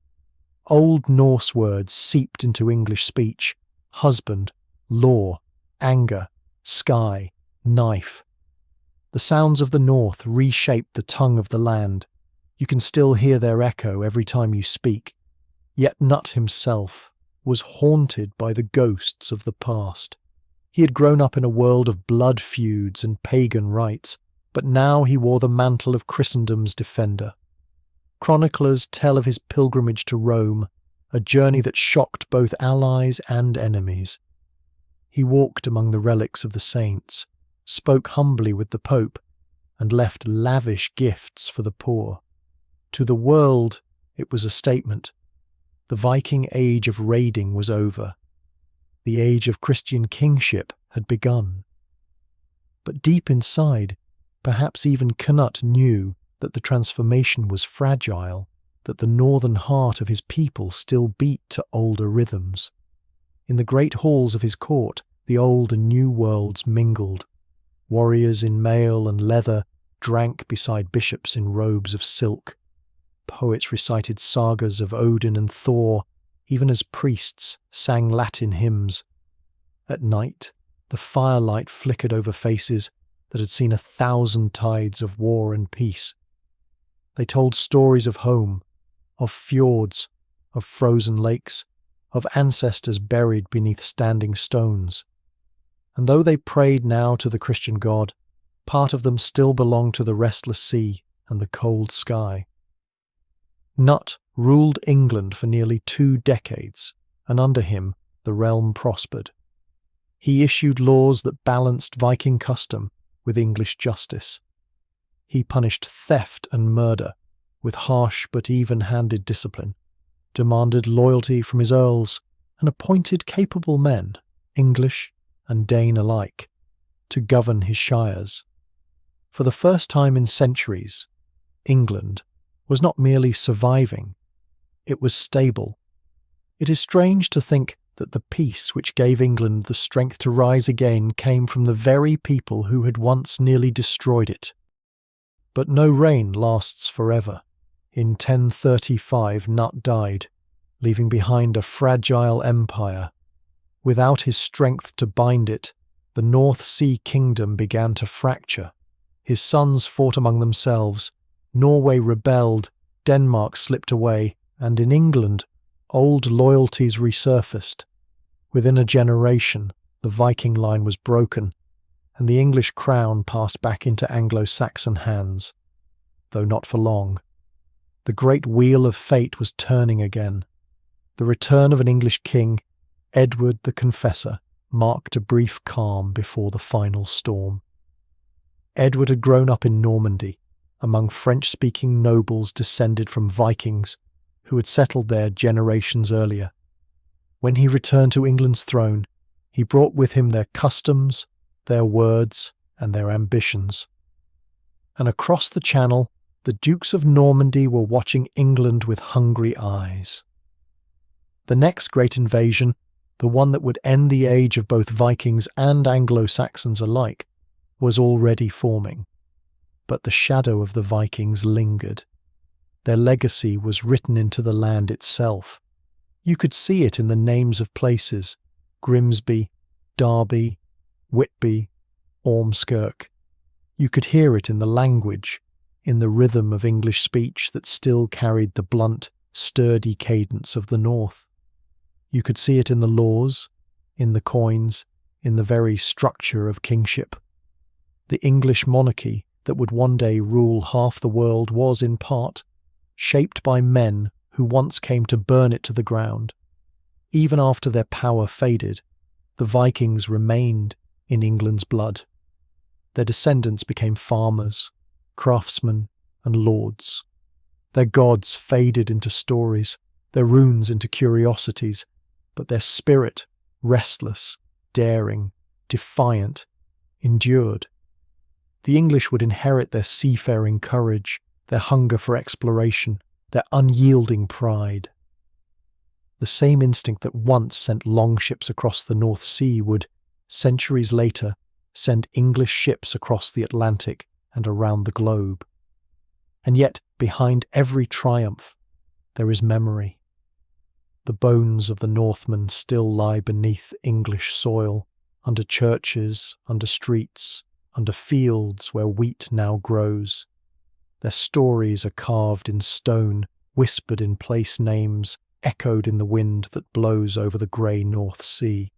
Old Norse words seeped into English speech: husband, law, anger, sky, knife. The sounds of the North reshaped the tongue of the land. You can still hear their echo every time you speak. Yet Cnut himself was haunted by the ghosts of the past. He had grown up in a world of blood feuds and pagan rites, but now he wore the mantle of Christendom's defender. Chroniclers tell of his pilgrimage to Rome, a journey that shocked both allies and enemies. He walked among the relics of the saints, spoke humbly with the Pope, and left lavish gifts for the poor. To the world, it was a statement. The Viking age of raiding was over. The age of Christian kingship had begun. But deep inside, perhaps even Cnut knew that the transformation was fragile, that the northern heart of his people still beat to older rhythms. In the great halls of his court, the old and new worlds mingled. Warriors in mail and leather drank beside bishops in robes of silk. Poets recited sagas of Odin and Thor, even as priests sang Latin hymns. At night, the firelight flickered over faces that had seen 1,000 tides of war and peace. They told stories of home, of fjords, of frozen lakes, of ancestors buried beneath standing stones. And though they prayed now to the Christian God, part of them still belonged to the restless sea and the cold sky. Cnut ruled England for nearly 2 decades, and under him the realm prospered. He issued laws that balanced Viking custom with English justice. He punished theft and murder with harsh but even-handed discipline, demanded loyalty from his earls, and appointed capable men, English and Dane alike, to govern his shires. For the first time in centuries, England was not merely surviving, it was stable. It is strange to think that the peace which gave England the strength to rise again came from the very people who had once nearly destroyed it. But no reign lasts forever. In 1035 Cnut died, leaving behind a fragile empire. Without his strength to bind it, the North Sea kingdom began to fracture. His sons fought among themselves, Norway rebelled, Denmark slipped away, and in England, old loyalties resurfaced. Within a generation, the Viking line was broken, and the English crown passed back into Anglo-Saxon hands, though not for long. The great wheel of fate was turning again. The return of an English king, Edward the Confessor, marked a brief calm before the final storm. Edward had grown up in Normandy, among French-speaking nobles descended from Vikings who had settled there generations earlier. When he returned to England's throne, he brought with him their customs, their words, and their ambitions. And across the Channel, the Dukes of Normandy were watching England with hungry eyes. The next great invasion, the one that would end the age of both Vikings and Anglo-Saxons alike, was already forming. But the shadow of the Vikings lingered. Their legacy was written into the land itself. You could see it in the names of places: Grimsby, Derby, Whitby, Ormskirk. You could hear it in the language, in the rhythm of English speech that still carried the blunt, sturdy cadence of the North. You could see it in the laws, in the coins, in the very structure of kingship. The English monarchy that would one day rule half the world was, in part, shaped by men who once came to burn it to the ground. Even after their power faded, the Vikings remained in England's blood. Their descendants became farmers, craftsmen, and lords. Their gods faded into stories, their runes into curiosities, but their spirit, restless, daring, defiant, endured. The English would inherit their seafaring courage, their hunger for exploration, their unyielding pride. The same instinct that once sent longships across the North Sea would, centuries later, send English ships across the Atlantic and around the globe. And yet, behind every triumph, there is memory. The bones of the Northmen still lie beneath English soil, under churches, under streets, under fields where wheat now grows. Their stories are carved in stone, whispered in place names, echoed in the wind that blows over the grey North Sea.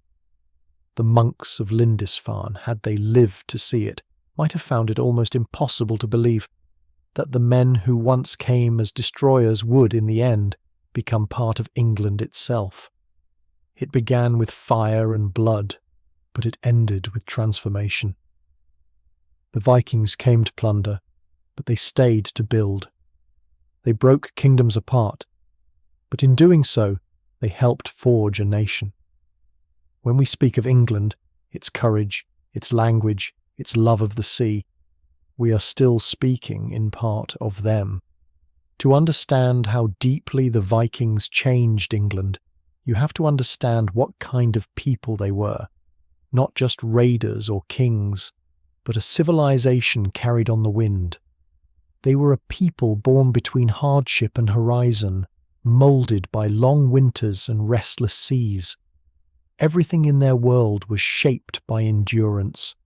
The monks of Lindisfarne, had they lived to see it, might have found it almost impossible to believe that the men who once came as destroyers would, in the end, become part of England itself. It began with fire and blood, but it ended with transformation. The Vikings came to plunder, but they stayed to build. They broke kingdoms apart, but in doing so, they helped forge a nation. When we speak of England, its courage, its language, its love of the sea, we are still speaking in part of them. To understand how deeply the Vikings changed England, you have to understand what kind of people they were. Not just raiders or kings, but a civilization carried on the wind. They were a people born between hardship and horizon, moulded by long winters and restless seas. Everything in their world was shaped by endurance.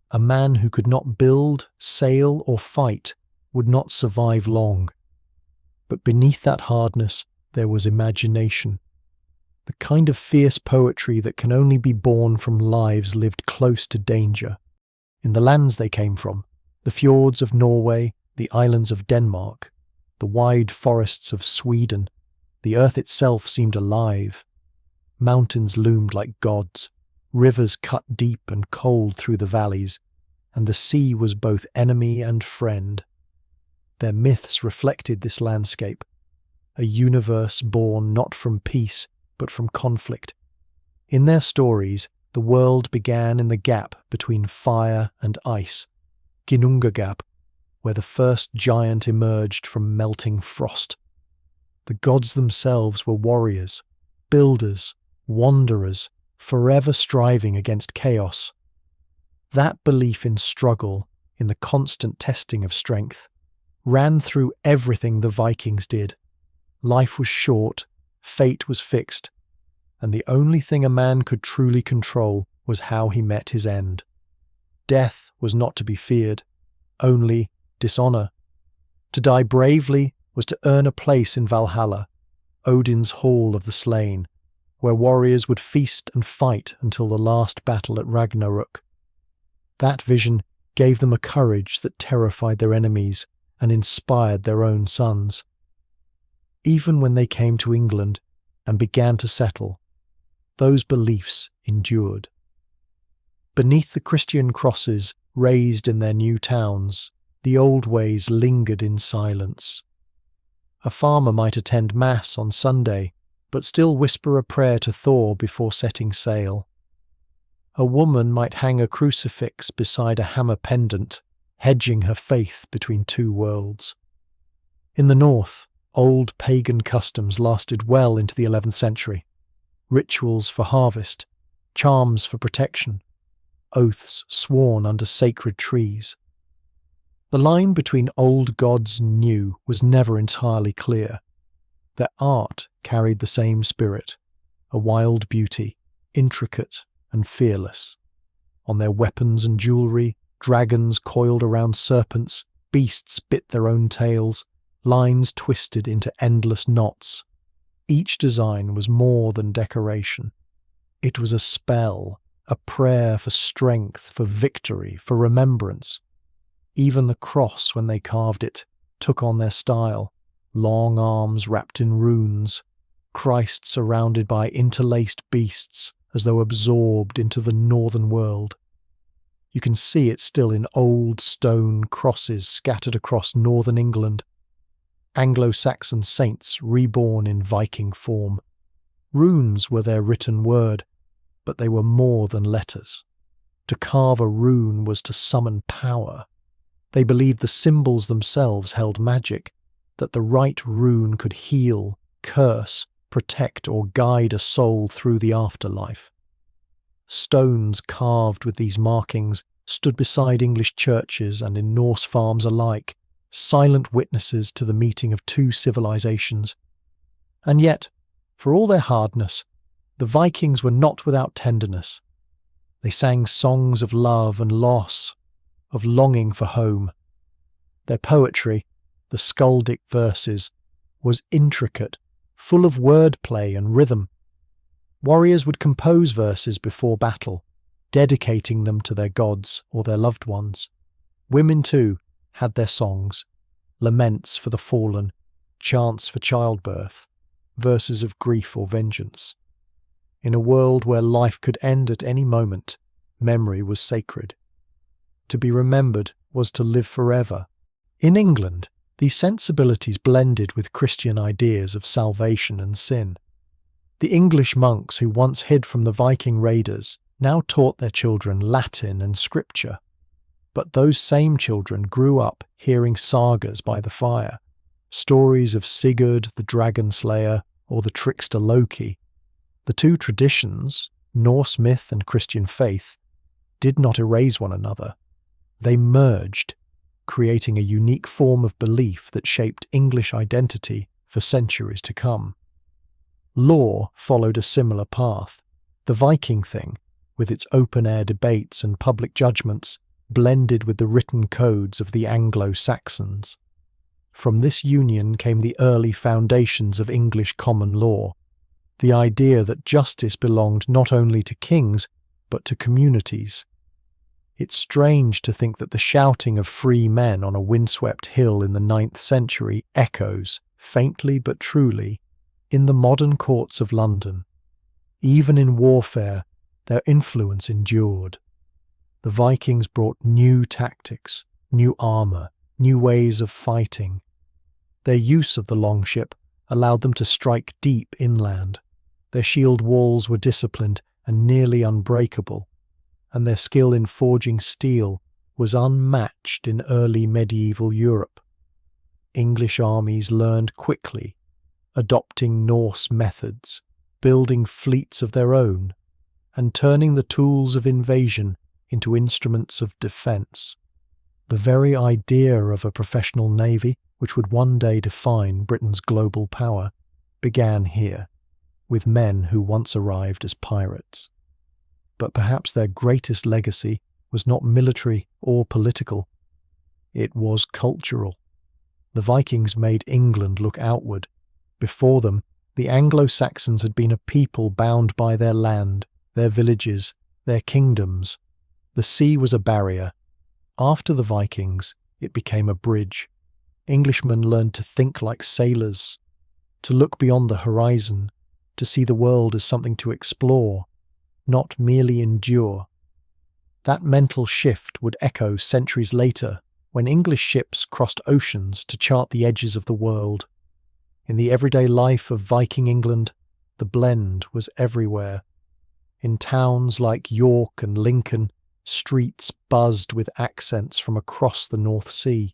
A man who could not build, sail, or fight would not survive long. But beneath that hardness, there was imagination. The kind of fierce poetry that can only be born from lives lived close to danger. In the lands they came from, the fjords of Norway, the islands of Denmark, the wide forests of Sweden, the earth itself seemed alive. Mountains loomed like gods, rivers cut deep and cold through the valleys, and the sea was both enemy and friend. Their myths reflected this landscape, a universe born not from peace but from conflict. In their stories, the world began in the gap between fire and ice, Ginnungagap, where the first giant emerged from melting frost. The gods themselves were warriors, builders, wanderers, forever striving against chaos. That belief in struggle, in the constant testing of strength, ran through everything the Vikings did. Life was short, fate was fixed, and the only thing a man could truly control was how he met his end. Death was not to be feared, only dishonour. To die bravely was to earn a place in Valhalla, Odin's hall of the slain, where warriors would feast and fight until the last battle at Ragnarök. That vision gave them a courage that terrified their enemies and inspired their own sons. Even when they came to England and began to settle, those beliefs endured. Beneath the Christian crosses raised in their new towns, the old ways lingered in silence. A farmer might attend Mass on Sunday, but still whisper a prayer to Thor before setting sail. A woman might hang a crucifix beside a hammer pendant, hedging her faith between two worlds. In the north, old pagan customs lasted well into the 11th century. Rituals for harvest, charms for protection, oaths sworn under sacred trees. The line between old gods and new was never entirely clear. Their art carried the same spirit, a wild beauty, intricate and fearless. On their weapons and jewellery, dragons coiled around serpents, beasts bit their own tails, lines twisted into endless knots. Each design was more than decoration. It was a spell, a prayer for strength, for victory, for remembrance. Even the cross, when they carved it, took on their style. Long arms wrapped in runes, Christ surrounded by interlaced beasts, as though absorbed into the northern world. You can see it still in old stone crosses scattered across northern England. Anglo-Saxon saints reborn in Viking form. Runes were their written word, but they were more than letters. To carve a rune was to summon power. They believed the symbols themselves held magic, that the right rune could heal, curse, protect, or guide a soul through the afterlife. Stones carved with these markings stood beside English churches and in Norse farms alike, silent witnesses to the meeting of two civilizations. And yet, for all their hardness, the Vikings were not without tenderness. They sang songs of love and loss, of longing for home. Their poetry, the skaldic verses, was intricate, full of wordplay and rhythm. Warriors would compose verses before battle, dedicating them to their gods or their loved ones. Women, too, had their songs, laments for the fallen, chants for childbirth, verses of grief or vengeance. In a world where life could end at any moment, memory was sacred. To be remembered was to live forever. In England, these sensibilities blended with Christian ideas of salvation and sin. The English monks who once hid from the Viking raiders now taught their children Latin and scripture. But those same children grew up hearing sagas by the fire, stories of Sigurd the dragon slayer or the trickster Loki. The two traditions, Norse myth and Christian faith, did not erase one another. They merged, creating a unique form of belief that shaped English identity for centuries to come. Law followed a similar path. The Viking thing, with its open-air debates and public judgments, blended with the written codes of the Anglo-Saxons. From this union came the early foundations of English common law, the idea that justice belonged not only to kings, but to communities. It's strange to think that the shouting of free men on a windswept hill in the 9th century echoes, faintly but truly, in the modern courts of London. Even in warfare, their influence endured. The Vikings brought new tactics, new armour, new ways of fighting. Their use of the longship allowed them to strike deep inland. Their shield walls were disciplined and nearly unbreakable, and their skill in forging steel was unmatched in early medieval Europe. English armies learned quickly, adopting Norse methods, building fleets of their own, and turning the tools of invasion into instruments of defence. The very idea of a professional navy, which would one day define Britain's global power, began here, with men who once arrived as pirates. But perhaps their greatest legacy was not military or political. It was cultural. The Vikings made England look outward. Before them, the Anglo-Saxons had been a people bound by their land, their villages, their kingdoms. The sea was a barrier. After the Vikings, it became a bridge. Englishmen learned to think like sailors, to look beyond the horizon, to see the world as something to explore, not merely endure. That mental shift would echo centuries later when English ships crossed oceans to chart the edges of the world. In the everyday life of Viking England, the blend was everywhere. In towns like York and Lincoln, streets buzzed with accents from across the North Sea.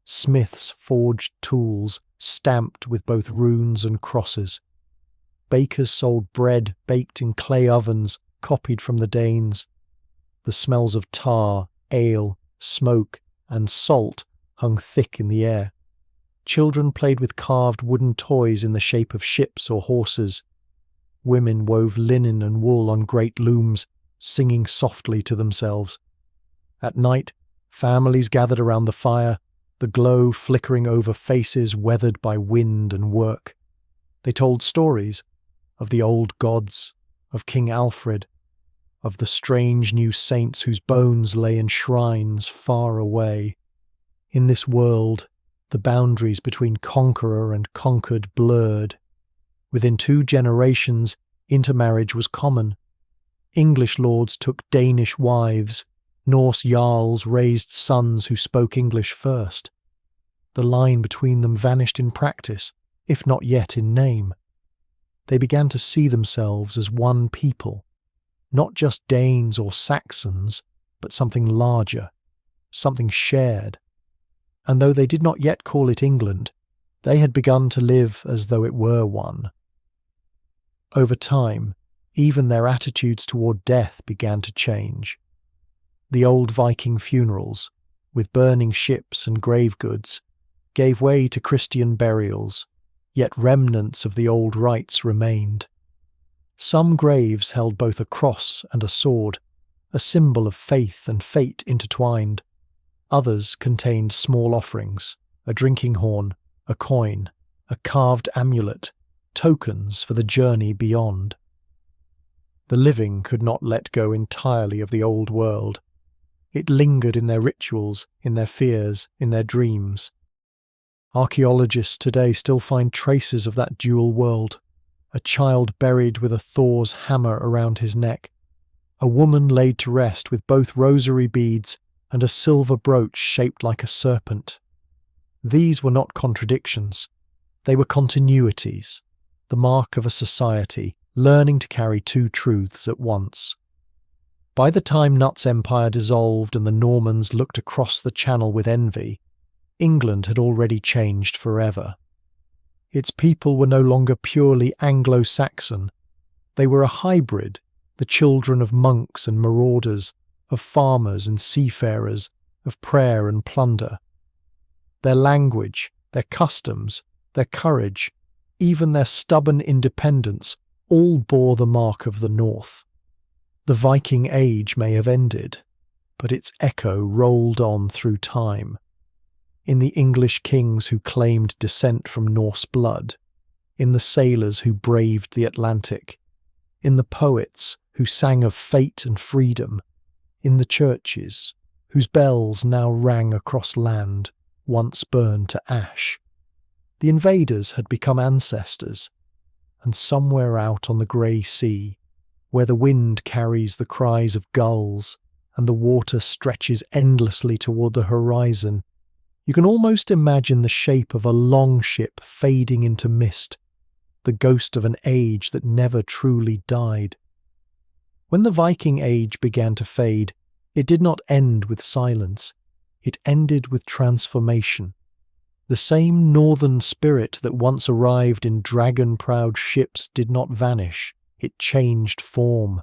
Smiths forged tools stamped with both runes and crosses. Bakers sold bread baked in clay ovens copied from the Danes. The smells of tar, ale, smoke, and salt hung thick in the air. Children played with carved wooden toys in the shape of ships or horses. Women wove linen and wool on great looms, singing softly to themselves. At night, families gathered around the fire, the glow flickering over faces weathered by wind and work. They told stories of the old gods, of King Alfred, of the strange new saints whose bones lay in shrines far away. In this world, the boundaries between conqueror and conquered blurred. Within 2 generations, intermarriage was common. English lords took Danish wives. Norse jarls raised sons who spoke English first. The line between them vanished in practice, if not yet in name. They began to see themselves as one people, not just Danes or Saxons, but something larger, something shared. And though they did not yet call it England, they had begun to live as though it were one. Over time, even their attitudes toward death began to change. The old Viking funerals, with burning ships and grave goods, gave way to Christian burials, yet remnants of the old rites remained. Some graves held both a cross and a sword, a symbol of faith and fate intertwined. Others contained small offerings, a drinking horn, a coin, a carved amulet, tokens for the journey beyond. The living could not let go entirely of the old world. It lingered in their rituals, in their fears, in their dreams. Archaeologists today still find traces of that dual world. A child buried with a Thor's hammer around his neck. A woman laid to rest with both rosary beads and a silver brooch shaped like a serpent. These were not contradictions. They were continuities, the mark of a society learning to carry 2 truths at once. By the time Cnut's empire dissolved and the Normans looked across the Channel with envy, England had already changed forever. Its people were no longer purely Anglo-Saxon. They were a hybrid, the children of monks and marauders, of farmers and seafarers, of prayer and plunder. Their language, their customs, their courage, even their stubborn independence, all bore the mark of the North. The Viking Age may have ended, but its echo rolled on through time. In the English kings who claimed descent from Norse blood, in the sailors who braved the Atlantic, in the poets who sang of fate and freedom, in the churches whose bells now rang across land once burned to ash. The invaders had become ancestors, and somewhere out on the grey sea, where the wind carries the cries of gulls and the water stretches endlessly toward the horizon, you can almost imagine the shape of a longship fading into mist, the ghost of an age that never truly died. When the Viking Age began to fade, it did not end with silence. It ended with transformation. The same northern spirit that once arrived in dragon-proud ships did not vanish. It changed form.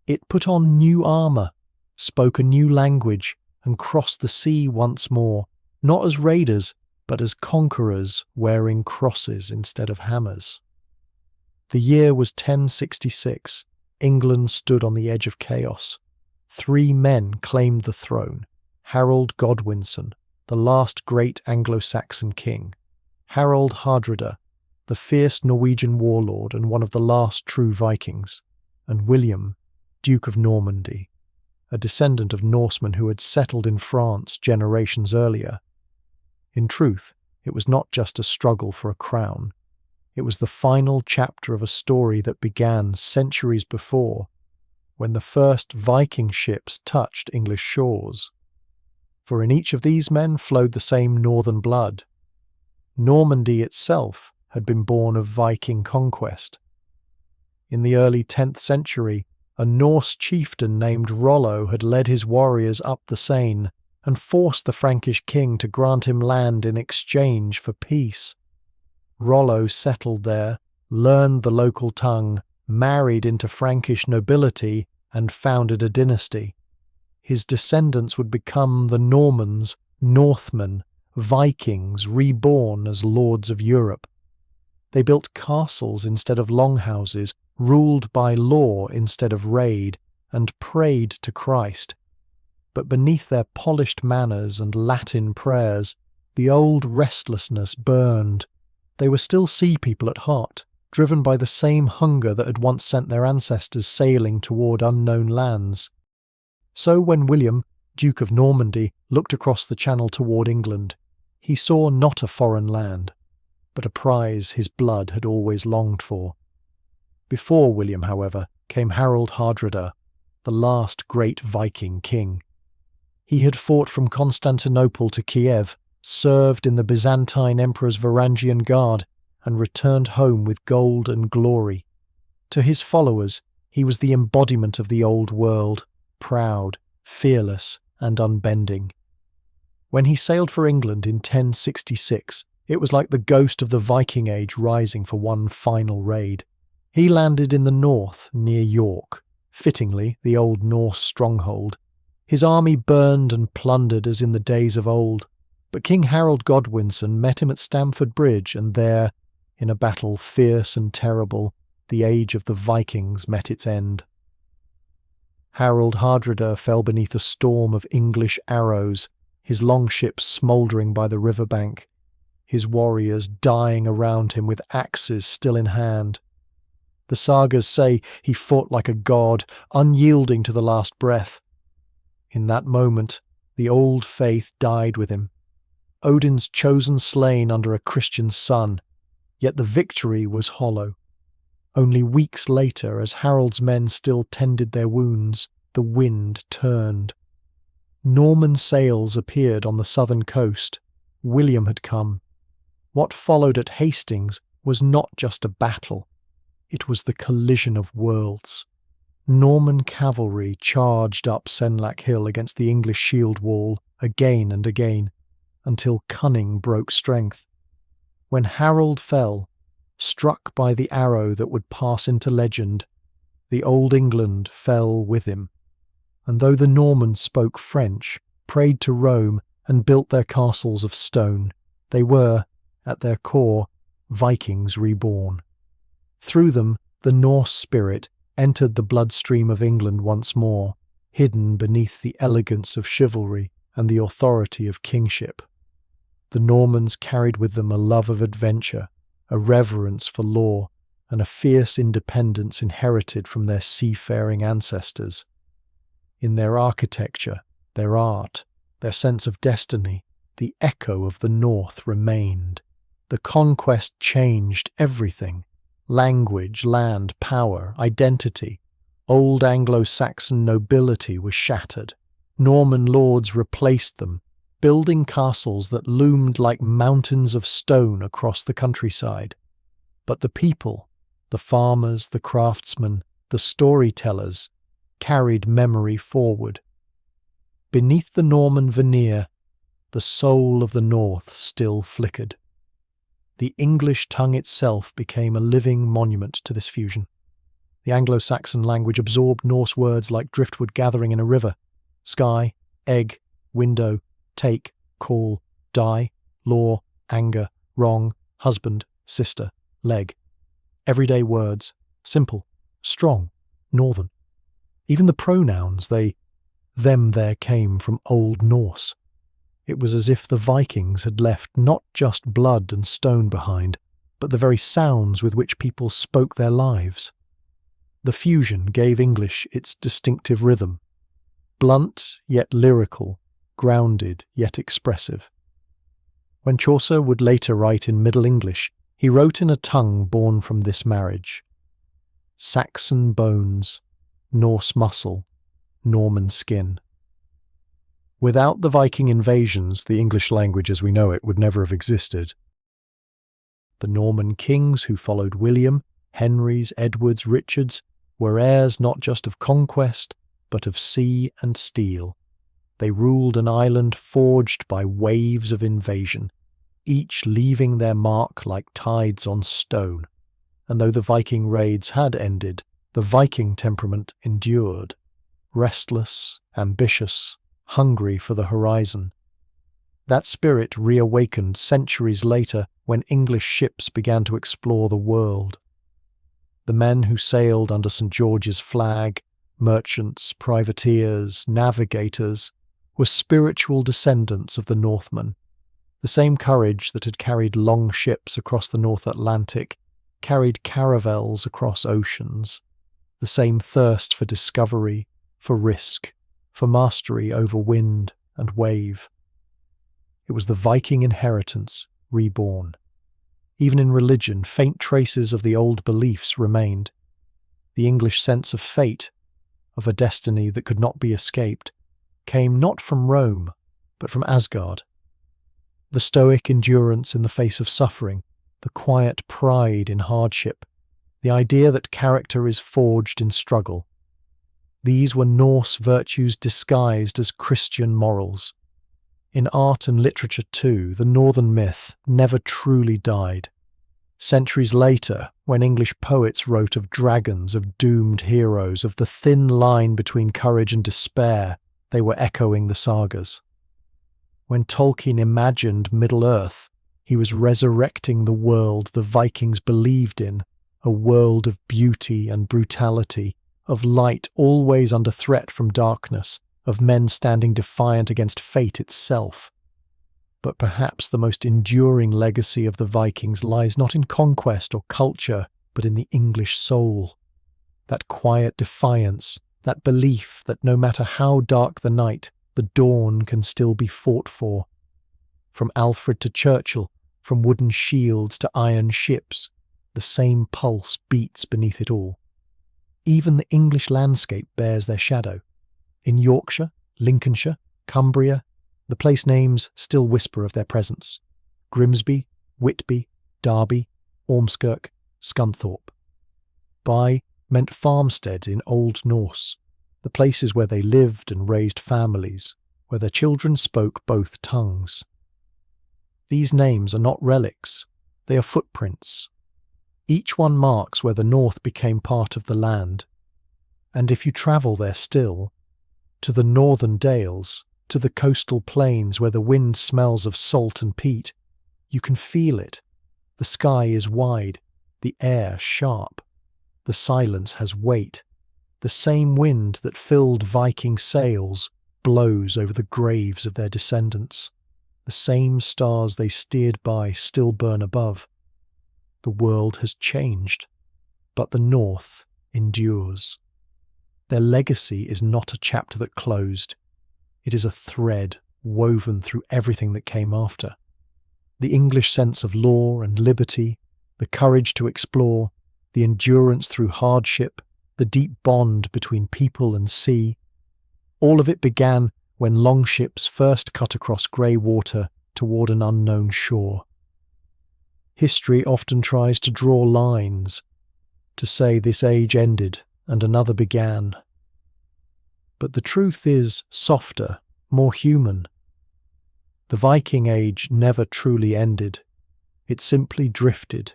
It put on new armour, spoke a new language, and crossed the sea once more, not as raiders, but as conquerors wearing crosses instead of hammers. The year was 1066. England stood on the edge of chaos. 3 men claimed the throne. Harold Godwinson, the last great Anglo-Saxon king. Harold Hardrada, the fierce Norwegian warlord and one of the last true Vikings. And William, Duke of Normandy, a descendant of Norsemen who had settled in France generations earlier. In truth, It was not just a struggle for a crown. It was the final chapter of a story that began centuries before, when the first Viking ships touched English shores. For in each of these men flowed the same northern blood. Normandy itself had been born of Viking conquest. In the early 10th century, a Norse chieftain named Rollo had led his warriors up the Seine and forced the Frankish king to grant him land in exchange for peace. Rollo settled there, learned the local tongue, married into Frankish nobility, and founded a dynasty. His descendants would become the Normans, Northmen, Vikings reborn as lords of Europe. They built castles instead of longhouses, ruled by law instead of raid, and prayed to Christ. But beneath their polished manners and Latin prayers, the old restlessness burned. They were still sea people at heart, driven by the same hunger that had once sent their ancestors sailing toward unknown lands. So when William, Duke of Normandy, looked across the Channel toward England, he saw not a foreign land, but a prize his blood had always longed for. Before William, however, came Harold Hardrada, the last great Viking king. He had fought from Constantinople to Kiev, served in the Byzantine Emperor's Varangian Guard, and returned home with gold and glory. To his followers, he was the embodiment of the old world, proud, fearless, and unbending. When he sailed for England in 1066, it was like the ghost of the Viking Age rising for one final raid. He landed in the north, near York, fittingly the old Norse stronghold. His army burned and plundered as in the days of old, but King Harold Godwinson met him at Stamford Bridge, and there, in a battle fierce and terrible, the age of the Vikings met its end. Harold Hardrada fell beneath a storm of English arrows, his longships smouldering by the river bank, his warriors dying around him with axes still in hand. The sagas say he fought like a god, unyielding to the last breath. In that moment, the old faith died with him. Odin's chosen slain under a Christian sun, yet the victory was hollow. Only weeks later, as Harold's men still tended their wounds, the wind turned. Norman sails appeared on the southern coast. William had come. What followed at Hastings was not just a battle. It was the collision of worlds. Norman cavalry charged up Senlac Hill against the English shield wall again and again, until cunning broke strength. When Harold fell, struck by the arrow that would pass into legend, the old England fell with him. And though the Normans spoke French, prayed to Rome, and built their castles of stone, they were, at their core, Vikings reborn. Through them, the Norse spirit entered the bloodstream of England once more, hidden beneath the elegance of chivalry and the authority of kingship. The Normans carried with them a love of adventure, a reverence for law, and a fierce independence inherited from their seafaring ancestors. In their architecture, their art, their sense of destiny, the echo of the North remained. The conquest changed everything: language, land, power, identity. Old Anglo-Saxon nobility was shattered. Norman lords replaced them, building castles that loomed like mountains of stone across the countryside. But the people, the farmers, the craftsmen, the storytellers, carried memory forward. Beneath the Norman veneer, the soul of the North still flickered. The English tongue itself became a living monument to this fusion. The Anglo-Saxon language absorbed Norse words like driftwood gathering in a river, sky, egg, window, take, call, die, law, anger, wrong, husband, sister, leg. Everyday words, simple, strong, northern. Even the pronouns, them there came from Old Norse. It was as if the Vikings had left not just blood and stone behind, but the very sounds with which people spoke their lives. The fusion gave English its distinctive rhythm, blunt yet lyrical, grounded yet expressive. When Chaucer would later write in Middle English, he wrote in a tongue born from this marriage. Saxon bones, Norse muscle, Norman skin. Without the Viking invasions, the English language as we know it would never have existed. The Norman kings who followed William, Henry's, Edward's, Richard's, were heirs not just of conquest, but of sea and steel. They ruled an island forged by waves of invasion, each leaving their mark like tides on stone. And though the Viking raids had ended, the Viking temperament endured, restless, ambitious, hungry for the horizon. That spirit reawakened centuries later when English ships began to explore the world. The men who sailed under St. George's flag, merchants, privateers, navigators, were spiritual descendants of the Northmen. The same courage that had carried long ships across the North Atlantic carried caravels across oceans. The same thirst for discovery, for risk, for mastery over wind and wave. It was the Viking inheritance reborn. Even in religion, faint traces of the old beliefs remained. The English sense of fate, of a destiny that could not be escaped, came not from Rome, but from Asgard. The stoic endurance in the face of suffering, the quiet pride in hardship, the idea that character is forged in struggle. These were Norse virtues disguised as Christian morals. In art and literature too, the northern myth never truly died. Centuries later, when English poets wrote of dragons, of doomed heroes, of the thin line between courage and despair, they were echoing the sagas. When Tolkien imagined Middle-earth, he was resurrecting the world the Vikings believed in, a world of beauty and brutality, of light always under threat from darkness, of men standing defiant against fate itself. But perhaps the most enduring legacy of the Vikings lies not in conquest or culture, but in the English soul. That quiet defiance, that belief that no matter how dark the night, the dawn can still be fought for. From Alfred to Churchill, from wooden shields to iron ships, the same pulse beats beneath it all. Even the English landscape bears their shadow. In Yorkshire, Lincolnshire, Cumbria, the place names still whisper of their presence. Grimsby, Whitby, Derby, Ormskirk, Scunthorpe. By meant farmstead in Old Norse, the places where they lived and raised families, where their children spoke both tongues. These names are not relics, they are footprints. Each one marks where the North became part of the land. And if you travel there still, to the northern dales, to the coastal plains where the wind smells of salt and peat, you can feel it. The sky is wide, the air sharp. The silence has weight. The same wind that filled Viking sails blows over the graves of their descendants. The same stars they steered by still burn above. The world has changed, but the North endures. Their legacy is not a chapter that closed. It is a thread woven through everything that came after. The English sense of law and liberty, the courage to explore, the endurance through hardship, the deep bond between people and sea, all of it began when longships first cut across grey water toward an unknown shore. History often tries to draw lines, to say this age ended and another began. But the truth is softer, more human. The Viking Age never truly ended. It simply drifted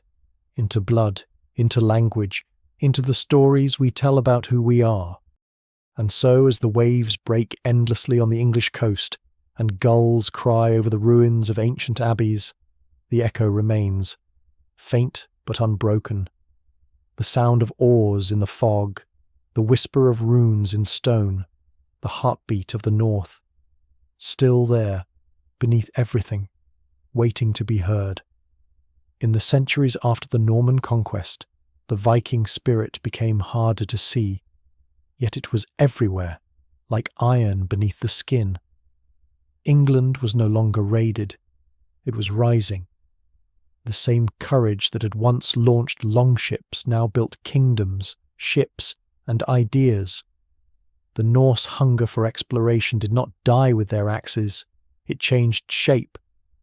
into blood, into language, into the stories we tell about who we are. And so as the waves break endlessly on the English coast and gulls cry over the ruins of ancient abbeys, the echo remains, faint but unbroken. The sound of oars in the fog, the whisper of runes in stone, the heartbeat of the North, still there, beneath everything, waiting to be heard. In the centuries after the Norman conquest, the Viking spirit became harder to see, yet it was everywhere, like iron beneath the skin. England was no longer raided. It was rising. The same courage that had once launched longships now built kingdoms, ships, and ideas. The Norse hunger for exploration did not die with their axes. It changed shape,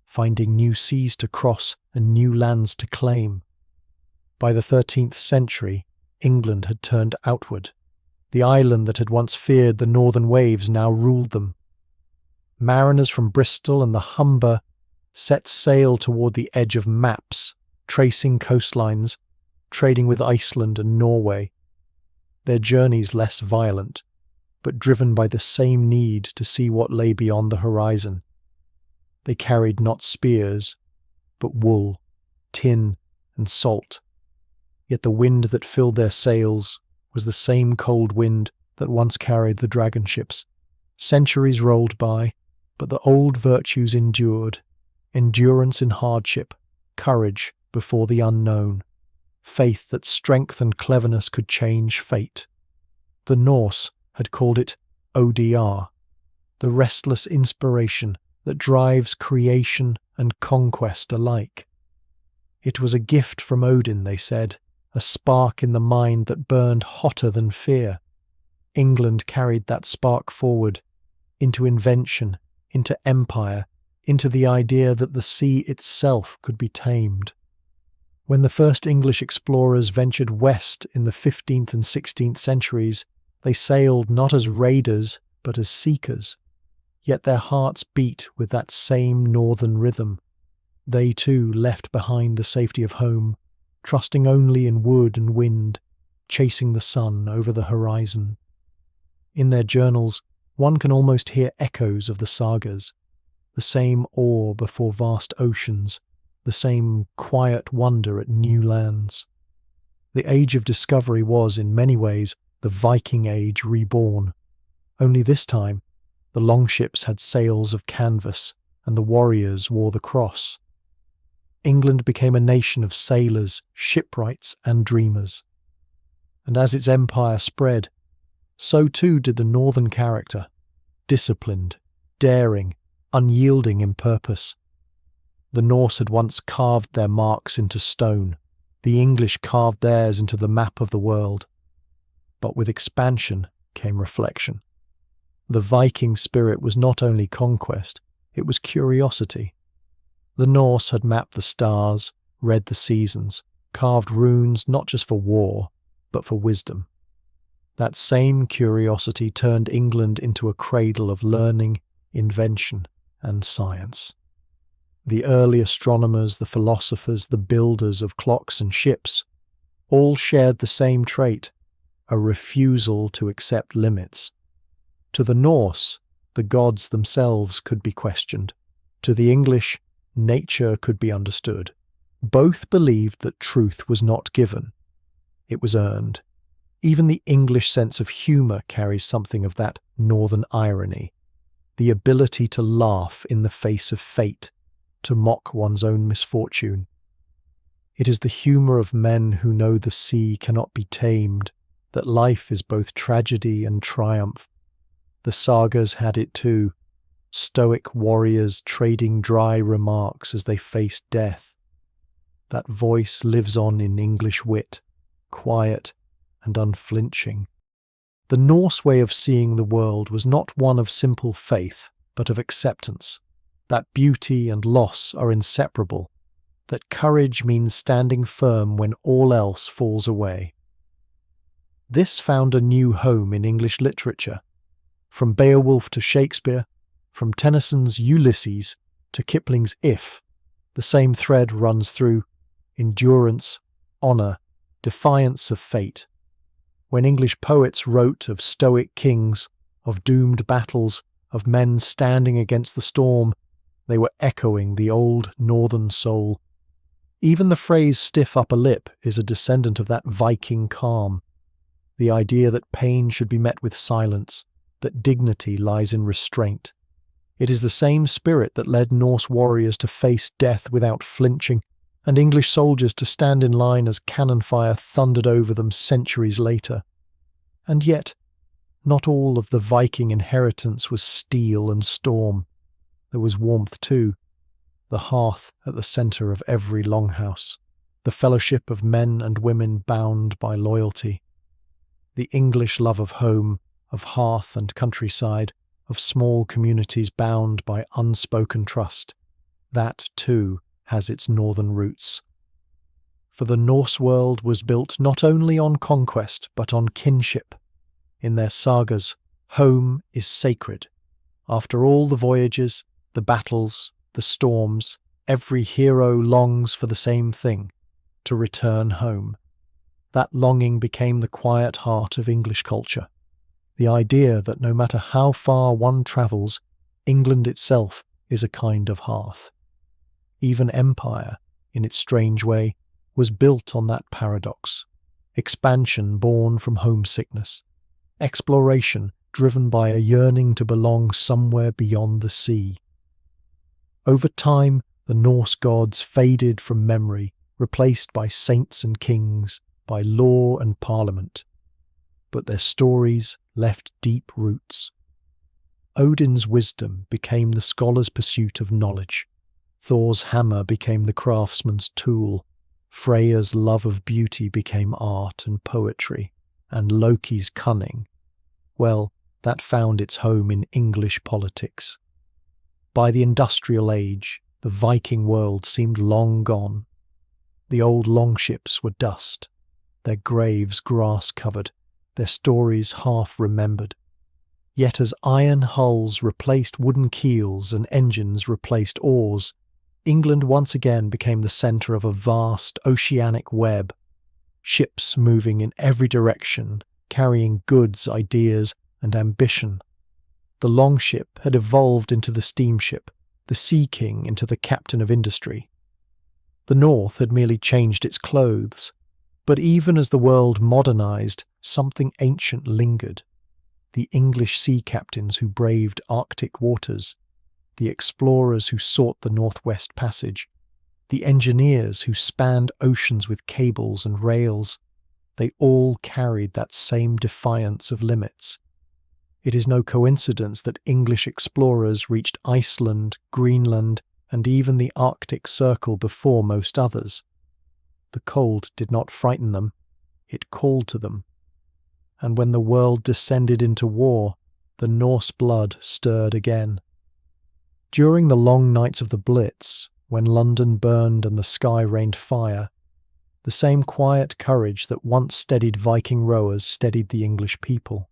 finding new seas to cross and new lands to claim. By the 13th century, England had turned outward. The island that had once feared the northern waves now ruled them. Mariners from Bristol and the Humber set sail toward the edge of maps, tracing coastlines, trading with Iceland and Norway. Their journeys less violent, but driven by the same need to see what lay beyond the horizon. They carried not spears, but wool, tin, and salt. Yet the wind that filled their sails was the same cold wind that once carried the dragon ships. Centuries rolled by, but the old virtues endured. Endurance in hardship, courage before the unknown, faith that strength and cleverness could change fate. The Norse had called it ODR, the restless inspiration that drives creation and conquest alike. It was a gift from Odin, they said, a spark in the mind that burned hotter than fear. England carried that spark forward, into invention, into empire, into the idea that the sea itself could be tamed. When the first English explorers ventured west in the 15th and 16th centuries, they sailed not as raiders, but as seekers. Yet their hearts beat with that same northern rhythm. They too left behind the safety of home, trusting only in wood and wind, chasing the sun over the horizon. In their journals, one can almost hear echoes of the sagas, the same awe before vast oceans, the same quiet wonder at new lands. The age of discovery was, in many ways, the Viking age reborn. Only this time, the longships had sails of canvas, and the warriors wore the cross. England became a nation of sailors, shipwrights, and dreamers. And as its empire spread, so too did the northern character, disciplined, daring, unyielding in purpose. The Norse had once carved their marks into stone. The English carved theirs into the map of the world. But with expansion came reflection. The Viking spirit was not only conquest, it was curiosity. The Norse had mapped the stars, read the seasons, carved runes not just for war, but for wisdom. That same curiosity turned England into a cradle of learning, invention, and science. The early astronomers, the philosophers, the builders of clocks and ships, all shared the same trait, a refusal to accept limits. To the Norse, the gods themselves could be questioned. To the English, nature could be understood. Both believed that truth was not given. It was earned. Even the English sense of humour carries something of that northern irony. The ability to laugh in the face of fate, to mock one's own misfortune. It is the humour of men who know the sea cannot be tamed, that life is both tragedy and triumph. The sagas had it too, stoic warriors trading dry remarks as they faced death. That voice lives on in English wit, quiet and unflinching. The Norse way of seeing the world was not one of simple faith, but of acceptance, that beauty and loss are inseparable, that courage means standing firm when all else falls away. This found a new home in English literature. From Beowulf to Shakespeare, from Tennyson's Ulysses to Kipling's If, the same thread runs through endurance, honour, defiance of fate. When English poets wrote of stoic kings, of doomed battles, of men standing against the storm, they were echoing the old northern soul. Even the phrase stiff upper lip is a descendant of that Viking calm, the idea that pain should be met with silence, that dignity lies in restraint. It is the same spirit that led Norse warriors to face death without flinching, and English soldiers to stand in line as cannon fire thundered over them centuries later. And yet, not all of the Viking inheritance was steel and storm. There was warmth too. the hearth at the centre of every longhouse, the fellowship of men and women bound by loyalty, the English love of home, of hearth and countryside, of small communities bound by unspoken trust. That, too, has its northern roots. For the Norse world was built not only on conquest, but on kinship. In their sagas, home is sacred. After all the voyages, the battles, the storms, every hero longs for the same thing, to return home. That longing became the quiet heart of English culture. The idea that no matter how far one travels, England itself is a kind of hearth. Even empire, in its strange way, was built on that paradox. Expansion born from homesickness. Exploration driven by a yearning to belong somewhere beyond the sea. Over time, the Norse gods faded from memory, replaced by saints and kings, by law and parliament. But their stories left deep roots. Odin's wisdom became the scholar's pursuit of knowledge. Thor's hammer became the craftsman's tool. Freya's love of beauty became art and poetry, and Loki's cunning, well, that found its home in English politics. By the industrial age, the Viking world seemed long gone. The old longships were dust, their graves grass-covered, their stories half-remembered. Yet as iron hulls replaced wooden keels and engines replaced oars, England once again became the centre of a vast oceanic web, ships moving in every direction, carrying goods, ideas, and ambition. The longship had evolved into the steamship, the sea king into the captain of industry. The North had merely changed its clothes, but even as the world modernized, something ancient lingered. The English sea captains who braved Arctic waters, the explorers who sought the Northwest Passage, the engineers who spanned oceans with cables and rails, they all carried that same defiance of limits. It is no coincidence that English explorers reached Iceland, Greenland, and even the Arctic Circle before most others. The cold did not frighten them, it called to them. And when the world descended into war, the Norse blood stirred again. During the long nights of the Blitz, when London burned and the sky rained fire, the same quiet courage that once steadied Viking rowers steadied the English people.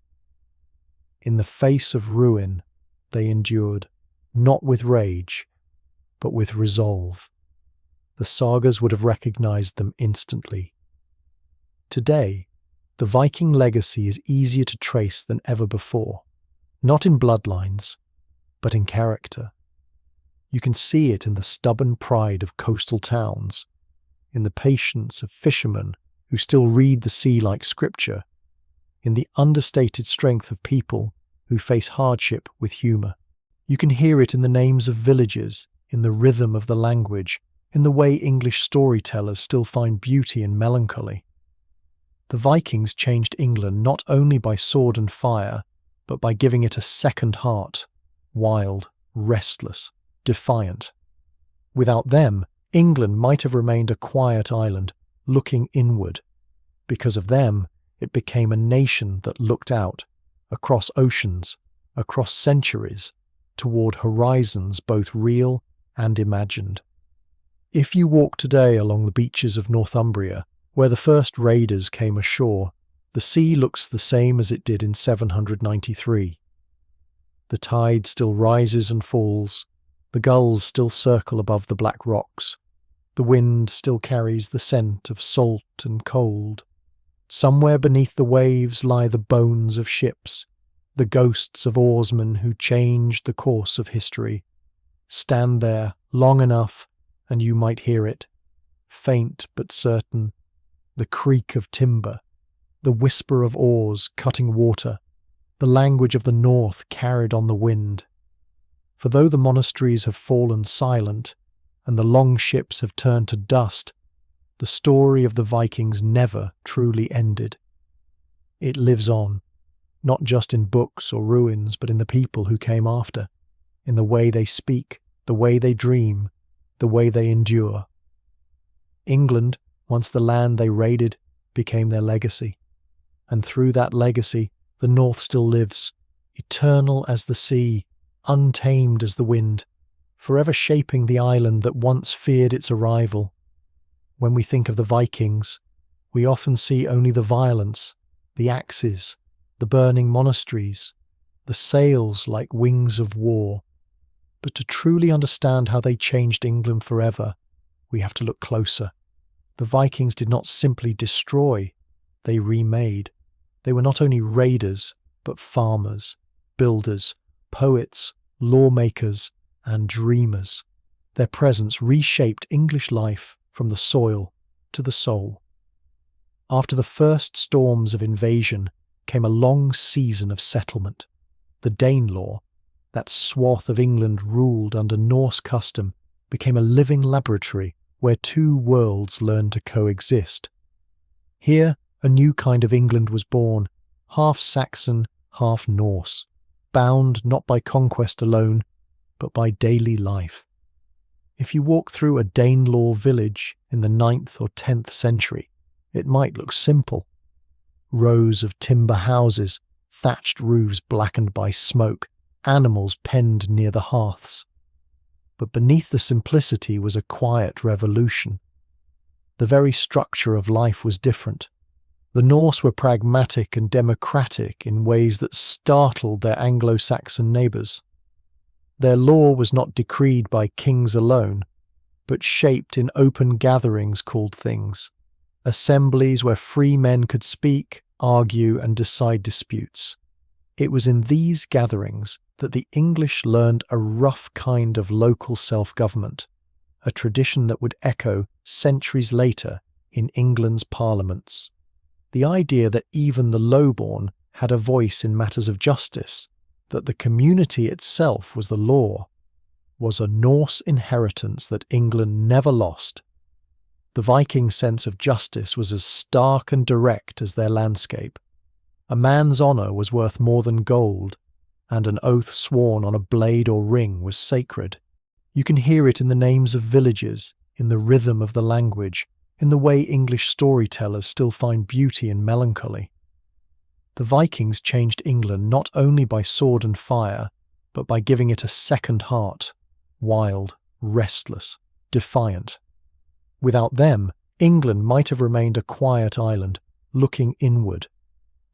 In the face of ruin, they endured, not with rage, but with resolve. The sagas would have recognized them instantly. Today, the Viking legacy is easier to trace than ever before, not in bloodlines, but in character. You can see it in the stubborn pride of coastal towns, in the patience of fishermen who still read the sea like scripture, in the understated strength of people who face hardship with humour. You can hear it in the names of villages, in the rhythm of the language, in the way English storytellers still find beauty in melancholy. The Vikings changed England not only by sword and fire, but by giving it a second heart, wild, restless, defiant. Without them, England might have remained a quiet island, looking inward. Because of them, it became a nation that looked out, across oceans, across centuries, toward horizons both real and imagined. If you walk today along the beaches of Northumbria, where the first raiders came ashore, the sea looks the same as it did in 793. The tide still rises and falls, the gulls still circle above the black rocks, the wind still carries the scent of salt and cold. Somewhere beneath the waves lie the bones of ships, the ghosts of oarsmen who changed the course of history. Stand there long enough, and you might hear it, faint but certain, the creak of timber, the whisper of oars cutting water, the language of the north carried on the wind. For though the monasteries have fallen silent, and the long ships have turned to dust, the story of the Vikings never truly ended. It lives on, not just in books or ruins, but in the people who came after, in the way they speak, the way they dream, the way they endure. England, once the land they raided, became their legacy. And through that legacy, the North still lives, eternal as the sea, untamed as the wind, forever shaping the island that once feared its arrival. When we think of the Vikings, we often see only the violence, the axes, the burning monasteries, the sails like wings of war. But to truly understand how they changed England forever, we have to look closer. The Vikings did not simply destroy, they remade. They were not only raiders, but farmers, builders, poets, lawmakers, and dreamers. Their presence reshaped English life from the soil to the soul. After the first storms of invasion came a long season of settlement. The Danelaw, that swath of England ruled under Norse custom, became a living laboratory where two worlds learned to coexist. Here, a new kind of England was born, half Saxon, half Norse, bound not by conquest alone, but by daily life. If you walk through a Danelaw village in the 9th or 10th century, it might look simple. Rows of timber houses, thatched roofs blackened by smoke, animals penned near the hearths. But beneath the simplicity was a quiet revolution. The very structure of life was different. The Norse were pragmatic and democratic in ways that startled their Anglo-Saxon neighbours. Their law was not decreed by kings alone, but shaped in open gatherings called things, assemblies where free men could speak, argue, and decide disputes. It was in these gatherings that the English learned a rough kind of local self-government, a tradition that would echo centuries later in England's parliaments. The idea that even the lowborn had a voice in matters of justice, that the community itself was the law, was a Norse inheritance that England never lost. The Viking sense of justice was as stark and direct as their landscape. A man's honour was worth more than gold, and an oath sworn on a blade or ring was sacred. You can hear it in the names of villages, in the rhythm of the language, in the way English storytellers still find beauty in melancholy. The Vikings changed England not only by sword and fire, but by giving it a second heart, wild, restless, defiant. Without them, England might have remained a quiet island, looking inward.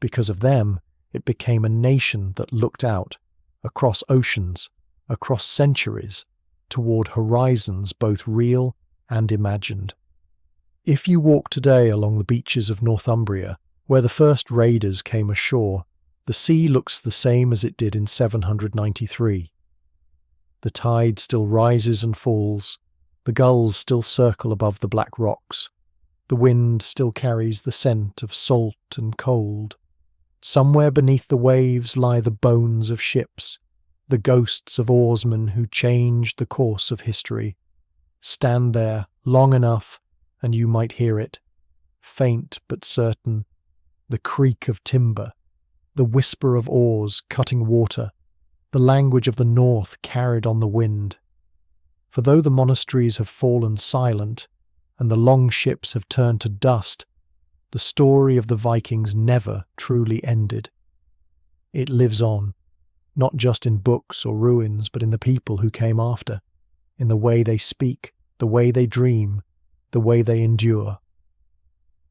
Because of them, it became a nation that looked out, across oceans, across centuries, toward horizons both real and imagined. If you walk today along the beaches of Northumbria, where the first raiders came ashore, the sea looks the same as it did in 793. The tide still rises and falls, the gulls still circle above the black rocks, the wind still carries the scent of salt and cold. Somewhere beneath the waves lie the bones of ships, the ghosts of oarsmen who changed the course of history. Stand there long enough, and you might hear it, faint but certain, the creak of timber, the whisper of oars cutting water, the language of the north carried on the wind. For though the monasteries have fallen silent, and the long ships have turned to dust, the story of the Vikings never truly ended. It lives on, not just in books or ruins, but in the people who came after, in the way they speak, the way they dream, the way they endure.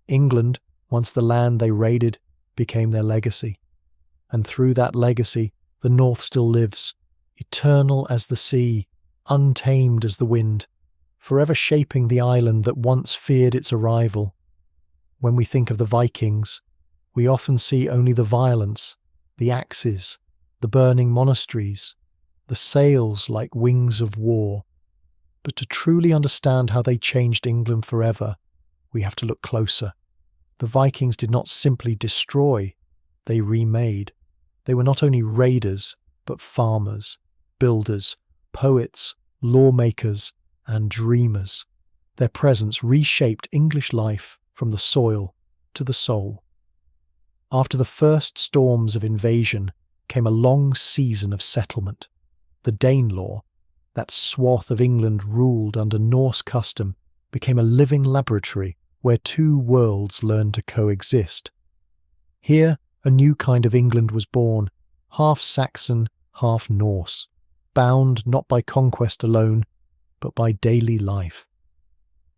England, once the land they raided, became their legacy. And through that legacy, the North still lives, eternal as the sea, untamed as the wind, forever shaping the island that once feared its arrival. When we think of the Vikings, we often see only the violence, the axes, the burning monasteries, the sails like wings of war. But to truly understand how they changed England forever, we have to look closer. The Vikings did not simply destroy, they remade. They were not only raiders, but farmers, builders, poets, lawmakers, and dreamers. Their presence reshaped English life from the soil to the soul. After the first storms of invasion came a long season of settlement. The Danelaw, that swath of England ruled under Norse custom, became a living laboratory where two worlds learned to coexist. Here, a new kind of England was born, half Saxon, half Norse, bound not by conquest alone, but by daily life.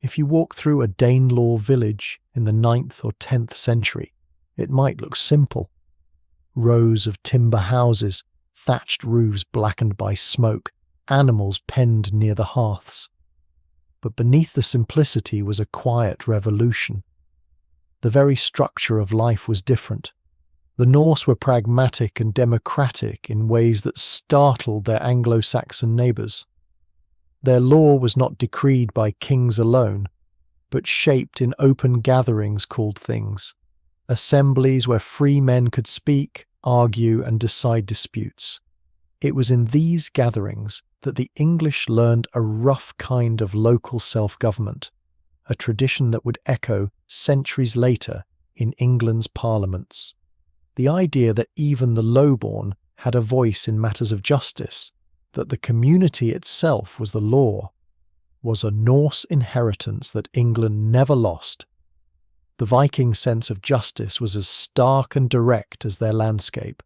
If you walk through a Danelaw village in the 9th or 10th century, it might look simple. Rows of timber houses, thatched roofs blackened by smoke, animals penned near the hearths. But beneath the simplicity was a quiet revolution. The very structure of life was different. The Norse were pragmatic and democratic in ways that startled their Anglo-Saxon neighbours. Their law was not decreed by kings alone, but shaped in open gatherings called things, assemblies where free men could speak, argue, and decide disputes. It was in these gatherings that the English learned a rough kind of local self-government, a tradition that would echo centuries later in England's parliaments. The idea that even the lowborn had a voice in matters of justice, that the community itself was the law, was a Norse inheritance that England never lost. The Viking sense of justice was as stark and direct as their landscape.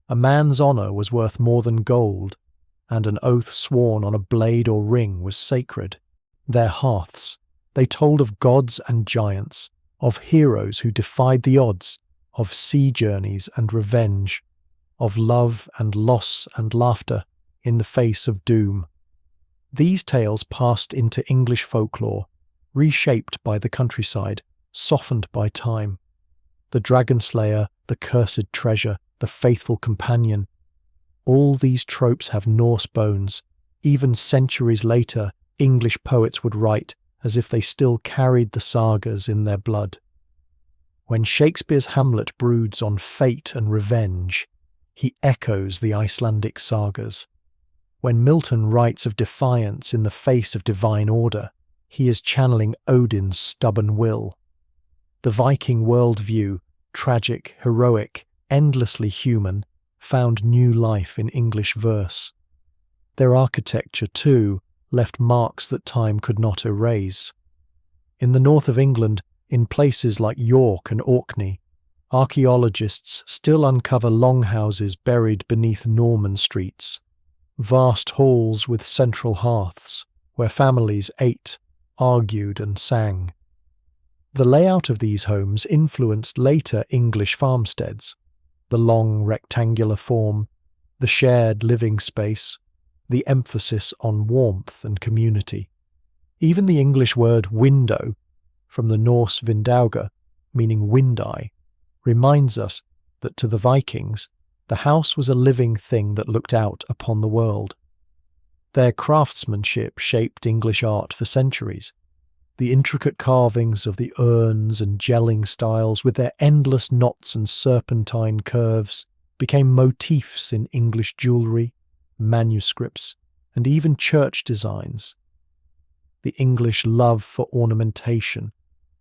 A man's honour was worth more than gold, and an oath sworn on a blade or ring was sacred. Their hearths, they told of gods and giants, of heroes who defied the odds, of sea journeys and revenge, of love and loss and laughter in the face of doom. These tales passed into English folklore, reshaped by the countryside, softened by time. The dragon slayer, the cursed treasure, the faithful companion. All these tropes have Norse bones. Even centuries later, English poets would write as if they still carried the sagas in their blood. When Shakespeare's Hamlet broods on fate and revenge, he echoes the Icelandic sagas. When Milton writes of defiance in the face of divine order, he is channeling Odin's stubborn will. The Viking worldview, tragic, heroic, endlessly human, found new life in English verse. Their architecture, too, left marks that time could not erase. In the north of England, in places like York and Orkney, archaeologists still uncover longhouses buried beneath Norman streets, vast halls with central hearths, where families ate, argued and sang. The layout of these homes influenced later English farmsteads, the long rectangular form, the shared living space, the emphasis on warmth and community. Even the English word window, from the Norse vindauga, meaning wind-eye, reminds us that to the Vikings, the house was a living thing that looked out upon the world. Their craftsmanship shaped English art for centuries. The intricate carvings of the urns and gelling styles with their endless knots and serpentine curves became motifs in English jewellery, manuscripts, and even church designs. The English love for ornamentation,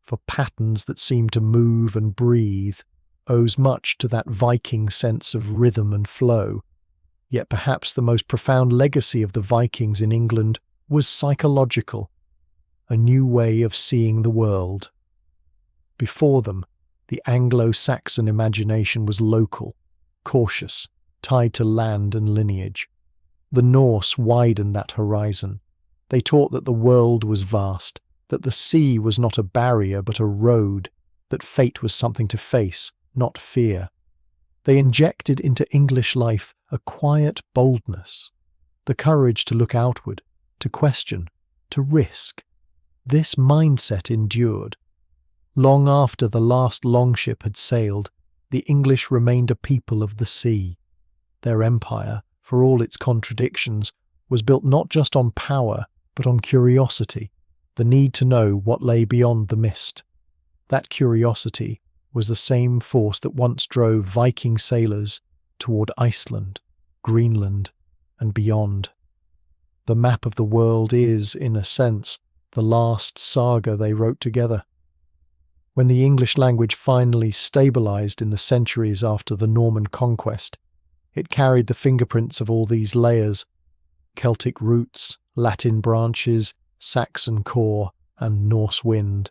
for patterns that seem to move and breathe, owes much to that Viking sense of rhythm and flow. Yet perhaps the most profound legacy of the Vikings in England was psychological, a new way of seeing the world. Before them, the Anglo-Saxon imagination was local, cautious, tied to land and lineage. The Norse widened that horizon. They taught that the world was vast, that the sea was not a barrier but a road, that fate was something to face, not fear. They injected into English life a quiet boldness, the courage to look outward, to question, to risk. This mindset endured. Long after the last longship had sailed, the English remained a people of the sea. Their empire, for all its contradictions, was built not just on power, but on curiosity, the need to know what lay beyond the mist. That curiosity was the same force that once drove Viking sailors toward Iceland, Greenland, and beyond. The map of the world is, in a sense, the last saga they wrote together. When the English language finally stabilized in the centuries after the Norman conquest, it carried the fingerprints of all these layers, Celtic roots, Latin branches, Saxon core, and Norse wind.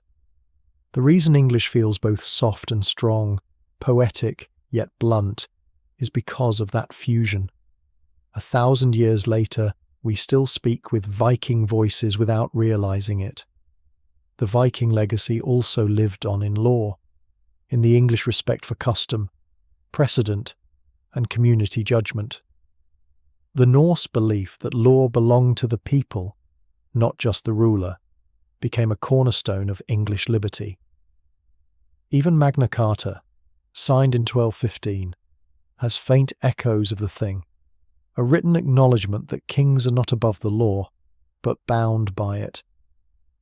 The reason English feels both soft and strong, poetic yet blunt, is because of that fusion. 1,000 years later, we still speak with Viking voices without realizing it. The Viking legacy also lived on in law, in the English respect for custom, precedent, and community judgment. The Norse belief that law belonged to the people, not just the ruler, became a cornerstone of English liberty. Even Magna Carta, signed in 1215, has faint echoes of the thing, a written acknowledgement that kings are not above the law, but bound by it.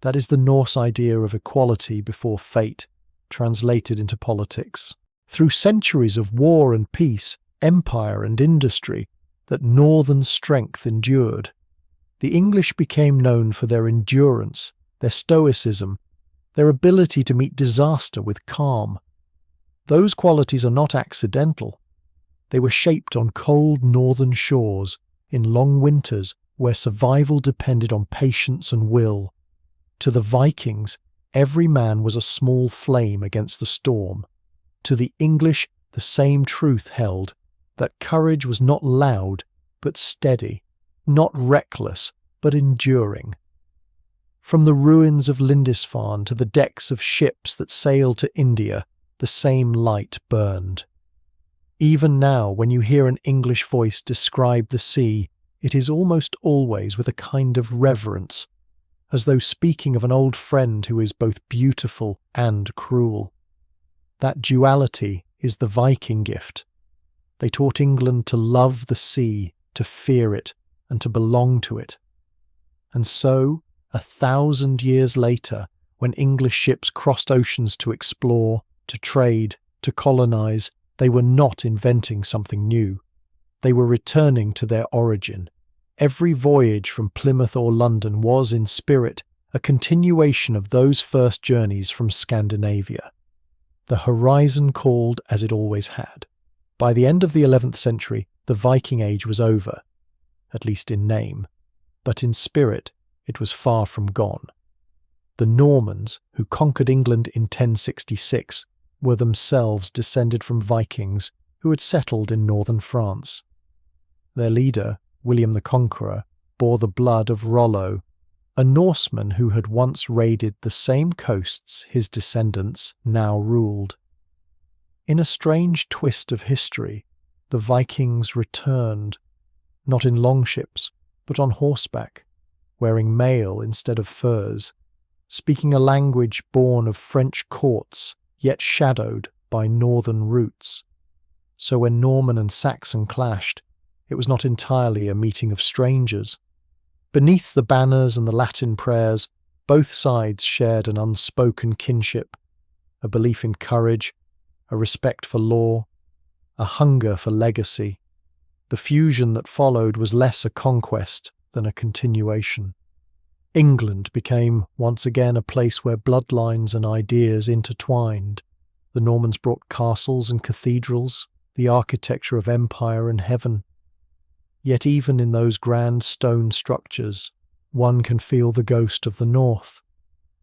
That is the Norse idea of equality before fate, translated into politics. Through centuries of war and peace, empire and industry, that northern strength endured. The English became known for their endurance, their stoicism, their ability to meet disaster with calm. Those qualities are not accidental. They were shaped on cold northern shores, in long winters where survival depended on patience and will. To the Vikings, every man was a small flame against the storm. To the English, the same truth held, that courage was not loud, but steady, not reckless, but enduring. From the ruins of Lindisfarne to the decks of ships that sailed to India, the same light burned. Even now, when you hear an English voice describe the sea, it is almost always with a kind of reverence, as though speaking of an old friend who is both beautiful and cruel. That duality is the Viking gift. They taught England to love the sea, to fear it, and to belong to it. And so, 1,000 years later, when English ships crossed oceans to explore, to trade, to colonize, they were not inventing something new. They were returning to their origin. Every voyage from Plymouth or London was, in spirit, a continuation of those first journeys from Scandinavia. The horizon called as it always had. By the end of the 11th century, the Viking Age was over, at least in name, but in spirit it was far from gone. The Normans, who conquered England in 1066, were themselves descended from Vikings who had settled in northern France. Their leader, William the Conqueror, bore the blood of Rollo, a Norseman who had once raided the same coasts his descendants now ruled. In a strange twist of history, the Vikings returned, not in longships, but on horseback, wearing mail instead of furs, speaking a language born of French courts, yet shadowed by northern roots. So when Norman and Saxon clashed, it was not entirely a meeting of strangers. Beneath the banners and the Latin prayers, both sides shared an unspoken kinship, a belief in courage, a respect for law, a hunger for legacy. The fusion that followed was less a conquest than a continuation. England became once again a place where bloodlines and ideas intertwined. The Normans brought castles and cathedrals, the architecture of empire and heaven. Yet even in those grand stone structures, one can feel the ghost of the North,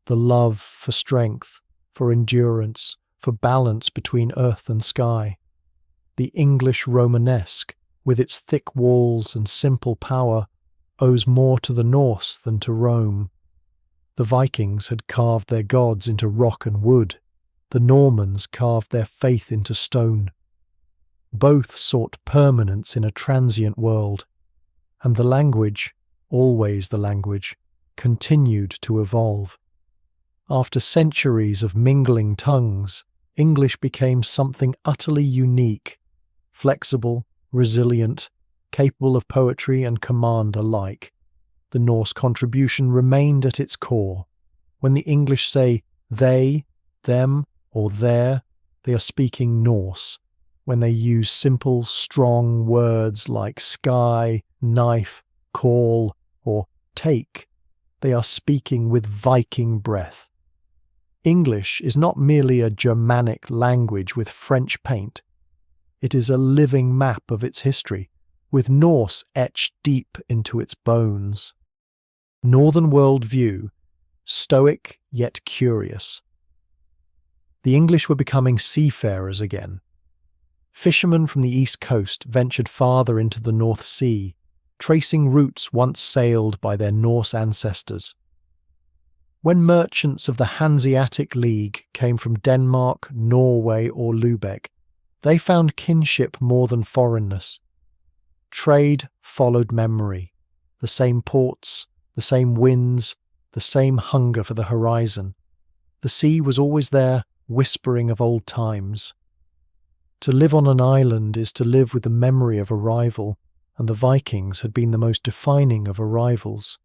the love for strength, for endurance, for balance between earth and sky. The English Romanesque, with its thick walls and simple power, owes more to the Norse than to Rome. The Vikings had carved their gods into rock and wood. The Normans carved their faith into stone. Both sought permanence in a transient world, and the language, always the language, continued to evolve. After centuries of mingling tongues, English became something utterly unique, flexible, resilient, capable of poetry and command alike. The Norse contribution remained at its core. When the English say they, them, or their, they are speaking Norse. When they use simple, strong words like sky, knife, call, or take, they are speaking with Viking breath. English is not merely a Germanic language with French paint. It is a living map of its history, with Norse etched deep into its bones. Northern world view, stoic yet curious. The English were becoming seafarers again. Fishermen from the east coast ventured farther into the North Sea, tracing routes once sailed by their Norse ancestors. When merchants of the Hanseatic League came from Denmark, Norway, or Lubeck, they found kinship more than foreignness. Trade followed memory, the same ports, the same winds, the same hunger for the horizon. The sea was always there, whispering of old times. To live on an island is to live with the memory of arrival, and the Vikings had been the most defining of arrivals.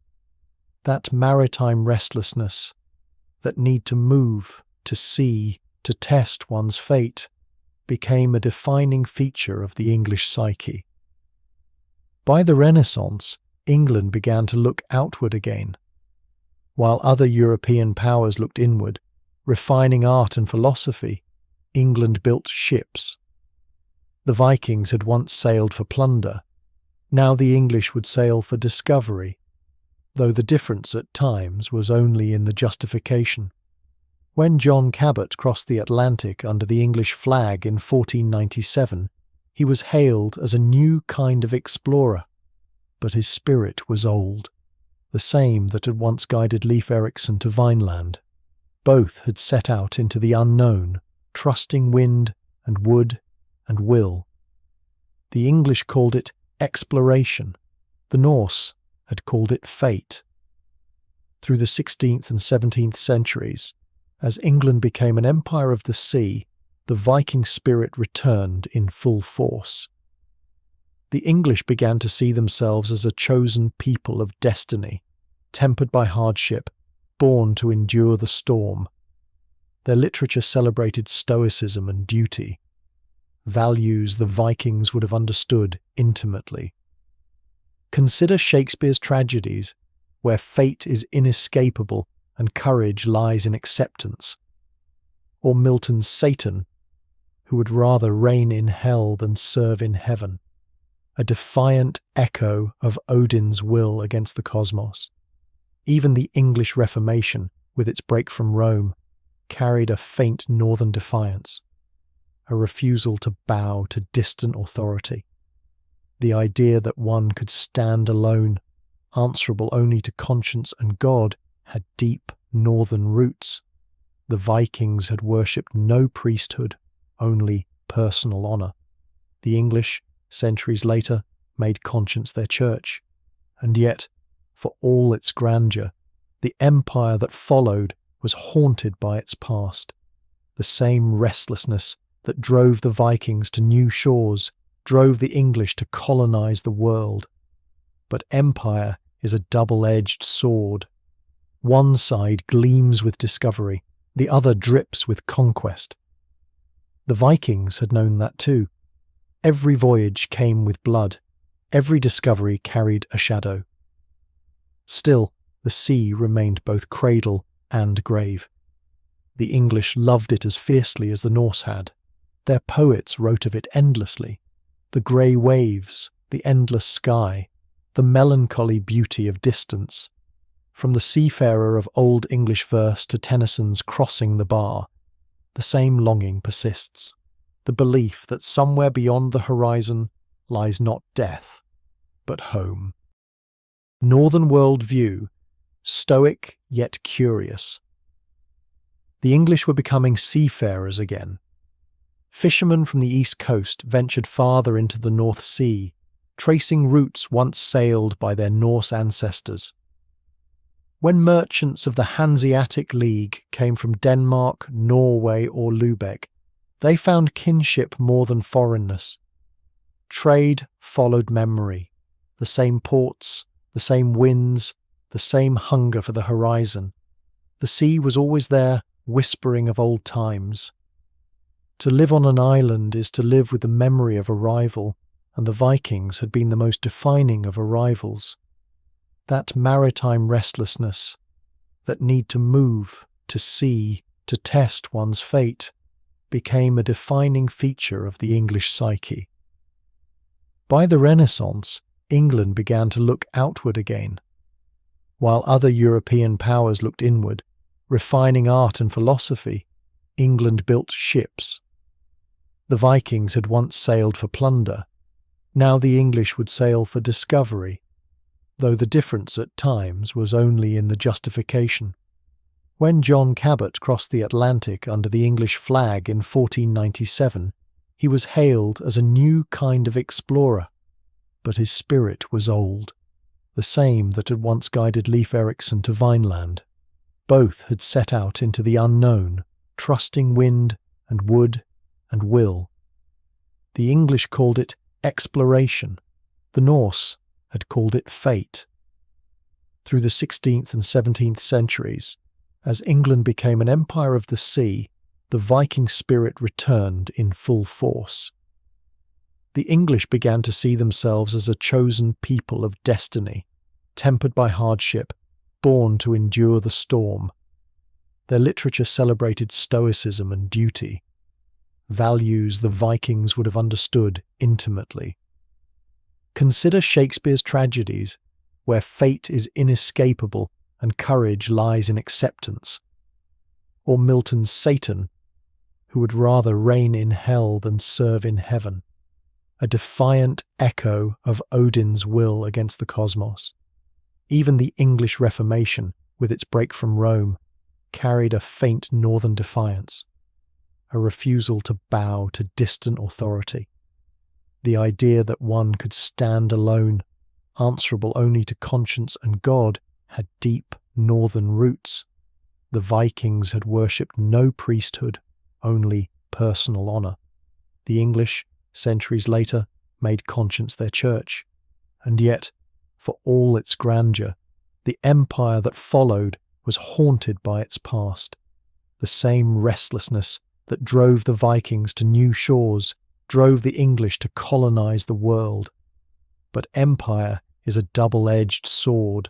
That maritime restlessness, that need to move, to see, to test one's fate, became a defining feature of the English psyche. By the Renaissance, England began to look outward again. While other European powers looked inward, refining art and philosophy, England built ships. The Vikings had once sailed for plunder. Now the English would sail for discovery, though the difference at times was only in the justification. When John Cabot crossed the Atlantic under the English flag in 1497, he was hailed as a new kind of explorer, but his spirit was old, the same that had once guided Leif Erikson to Vineland. Both had set out into the unknown, trusting wind and wood and will. The English called it exploration. The Norse had called it fate. Through the 16th and 17th centuries, as England became an empire of the sea, the Viking spirit returned in full force. The English began to see themselves as a chosen people of destiny, tempered by hardship, born to endure the storm. Their literature celebrated stoicism and duty, values the Vikings would have understood intimately. Consider Shakespeare's tragedies, where fate is inescapable and courage lies in acceptance. Or Milton's Satan, who would rather reign in hell than serve in heaven, a defiant echo of Odin's will against the cosmos. Even the English Reformation, with its break from Rome, carried a faint northern defiance, a refusal to bow to distant authority. The idea that one could stand alone, answerable only to conscience and God, had deep northern roots. The Vikings had worshipped no priesthood, only personal honour. The English, centuries later, made conscience their church. And yet, for all its grandeur, the empire that followed was haunted by its past. The same restlessness that drove the Vikings to new shores drove the English to colonize the world. But empire is a double-edged sword. One side gleams with discovery, the other drips with conquest. The Vikings had known that too. Every voyage came with blood. Every discovery carried a shadow. Still, the sea remained both cradle and grave. The English loved it as fiercely as the Norse had. Their poets wrote of it endlessly. The grey waves, the endless sky, the melancholy beauty of distance. From the seafarer of Old English verse to Tennyson's Crossing the Bar, the same longing persists, the belief that somewhere beyond the horizon lies not death, but home. Northern world view, stoic yet curious. The English were becoming seafarers again. Fishermen from the east coast ventured farther into the North Sea, tracing routes once sailed by their Norse ancestors. When merchants of the Hanseatic League came from Denmark, Norway, or Lubeck, they found kinship more than foreignness. Trade followed memory, the same ports, the same winds, the same hunger for the horizon. The sea was always there, whispering of old times. To live on an island is to live with the memory of arrival, and the Vikings had been the most defining of arrivals. That maritime restlessness, that need to move, to see, to test one's fate, became a defining feature of the English psyche. By the Renaissance, England began to look outward again. While other European powers looked inward, refining art and philosophy, England built ships. The Vikings had once sailed for plunder. Now the English would sail for discovery, though the difference at times was only in the justification. When John Cabot crossed the Atlantic under the English flag in 1497, he was hailed as a new kind of explorer, but his spirit was old, the same that had once guided Leif Erikson to Vineland. Both had set out into the unknown, trusting wind and wood and will. The English called it exploration. The Norse had called it fate. Through the 16th and 17th centuries, as England became an empire of the sea, the Viking spirit returned in full force. The English began to see themselves as a chosen people of destiny, tempered by hardship, born to endure the storm. Their literature celebrated stoicism and duty, values the Vikings would have understood intimately. Consider Shakespeare's tragedies, where fate is inescapable and courage lies in acceptance. Or Milton's Satan, who would rather reign in hell than serve in heaven, a defiant echo of Odin's will against the cosmos. Even the English Reformation, with its break from Rome, carried a faint northern defiance, a refusal to bow to distant authority. The idea that one could stand alone, answerable only to conscience and God, had deep northern roots. The Vikings had worshipped no priesthood, only personal honour. The English, centuries later, made conscience their church. And yet, for all its grandeur, the empire that followed was haunted by its past. The same restlessness that drove the Vikings to new shores drove the English to colonize the world. But empire is a double-edged sword.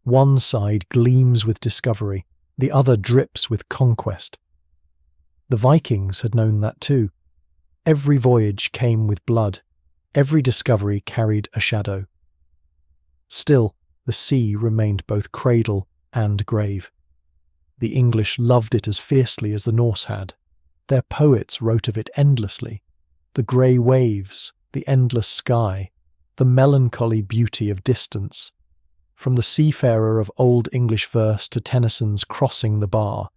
One side gleams with discovery, the other drips with conquest. The Vikings had known that too. Every voyage came with blood. Every discovery carried a shadow. Still, the sea remained both cradle and grave. The English loved it as fiercely as the Norse had. Their poets wrote of it endlessly. The grey waves, the endless sky, the melancholy beauty of distance. From the seafarer of Old English verse to Tennyson's Crossing the Bar,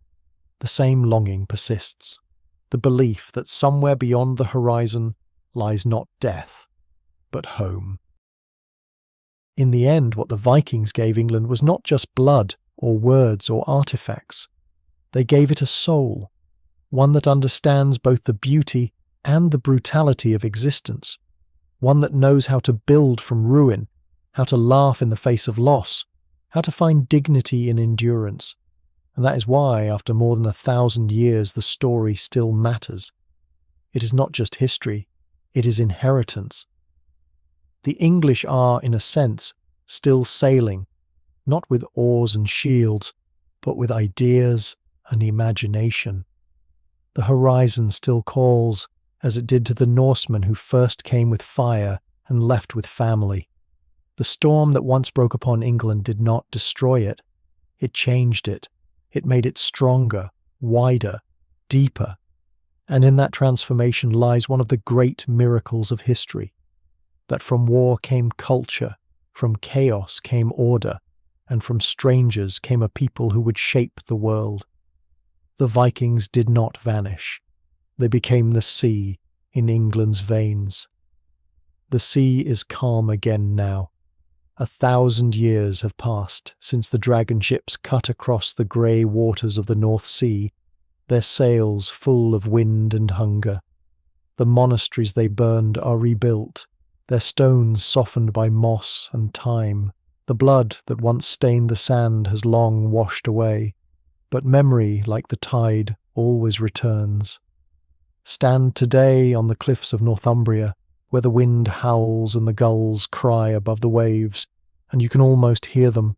the same longing persists, the belief that somewhere beyond the horizon lies not death, but home. In the end, what the Vikings gave England was not just blood or words or artifacts. They gave it a soul, one that understands both the beauty and the brutality of existence, one that knows how to build from ruin, how to laugh in the face of loss, how to find dignity in endurance. And that is why, after more than 1,000 years, the story still matters. It is not just history, it is inheritance. The English are, in a sense, still sailing, not with oars and shields, but with ideas and imagination. The horizon still calls, as it did to the Norsemen who first came with fire and left with family. The storm that once broke upon England did not destroy it. It changed it. It made it stronger, wider, deeper. And in that transformation lies one of the great miracles of history. That from war came culture, from chaos came order, and from strangers came a people who would shape the world. The Vikings did not vanish. They became the sea in England's veins. The sea is calm again now. 1,000 years have passed since the dragon ships cut across the grey waters of the North Sea, their sails full of wind and hunger. The monasteries they burned are rebuilt, their stones softened by moss and time. The blood that once stained the sand has long washed away, but memory, like the tide, always returns. Stand today on the cliffs of Northumbria, where the wind howls and the gulls cry above the waves, and you can almost hear them.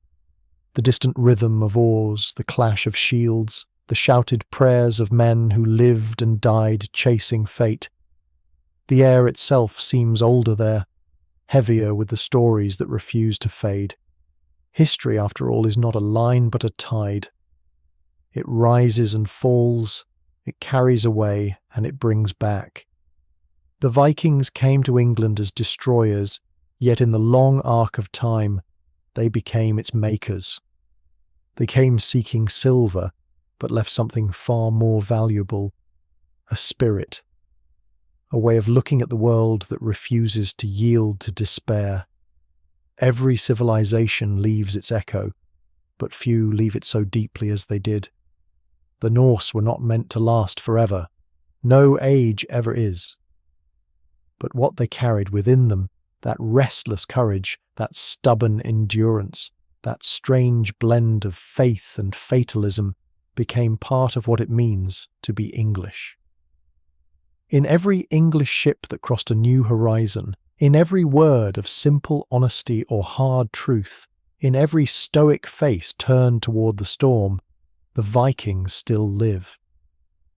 The distant rhythm of oars, the clash of shields, the shouted prayers of men who lived and died chasing fate. The air itself seems older there, heavier with the stories that refuse to fade. History, after all, is not a line but a tide. It rises and falls, it carries away, and it brings back. The Vikings came to England as destroyers, yet in the long arc of time, they became its makers. They came seeking silver, but left something far more valuable: a spirit, a way of looking at the world that refuses to yield to despair. Every civilization leaves its echo, but few leave it so deeply as they did. The Norse were not meant to last forever. No age ever is. But what they carried within them, that restless courage, that stubborn endurance, that strange blend of faith and fatalism, became part of what it means to be English. In every English ship that crossed a new horizon, in every word of simple honesty or hard truth, in every stoic face turned toward the storm, the Vikings still live.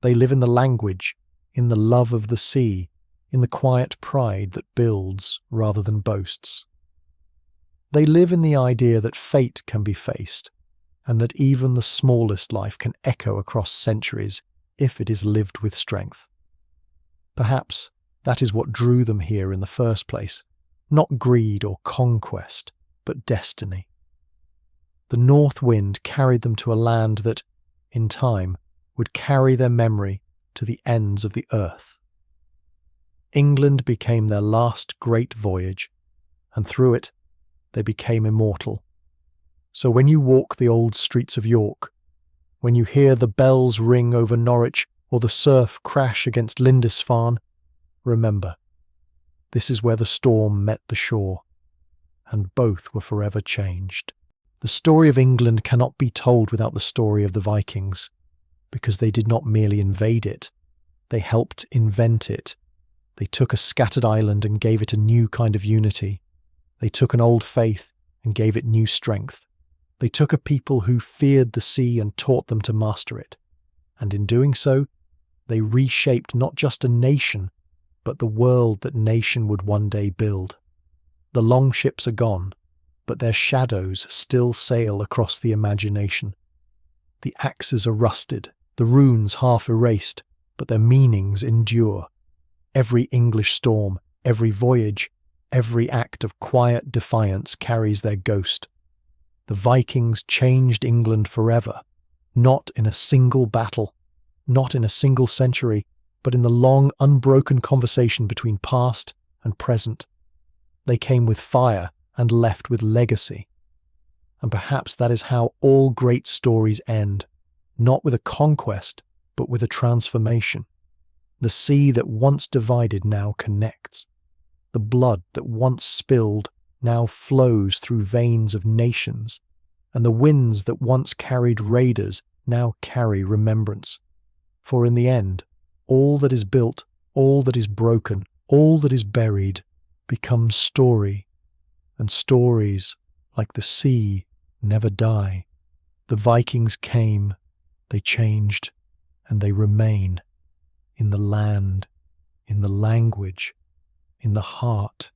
They live in the language, in the love of the sea, in the quiet pride that builds rather than boasts. They live in the idea that fate can be faced, and that even the smallest life can echo across centuries if it is lived with strength. Perhaps that is what drew them here in the first place, not greed or conquest, but destiny. The north wind carried them to a land that, in time, would carry their memory to the ends of the earth. England became their last great voyage, and through it they became immortal. So when you walk the old streets of York, when you hear the bells ring over Norwich or the surf crash against Lindisfarne, remember, this is where the storm met the shore, and both were forever changed. The story of England cannot be told without the story of the Vikings, because they did not merely invade it, they helped invent it. They took a scattered island and gave it a new kind of unity. They took an old faith and gave it new strength. They took a people who feared the sea and taught them to master it. And in doing so, they reshaped not just a nation, but the world that nation would one day build. The long ships are gone, but their shadows still sail across the imagination. The axes are rusted, the runes half erased, but their meanings endure. Every English storm, every voyage, every act of quiet defiance carries their ghost. The Vikings changed England forever, not in a single battle, not in a single century, but in the long, unbroken conversation between past and present. They came with fire and left with legacy. And perhaps that is how all great stories end, not with a conquest, but with a transformation. The sea that once divided now connects. The blood that once spilled now flows through veins of nations, and the winds that once carried raiders now carry remembrance. For in the end, all that is built, all that is broken, all that is buried, becomes story, and stories, like the sea, never die. The Vikings came, they changed, and they remain, in the land, in the language, in the heart,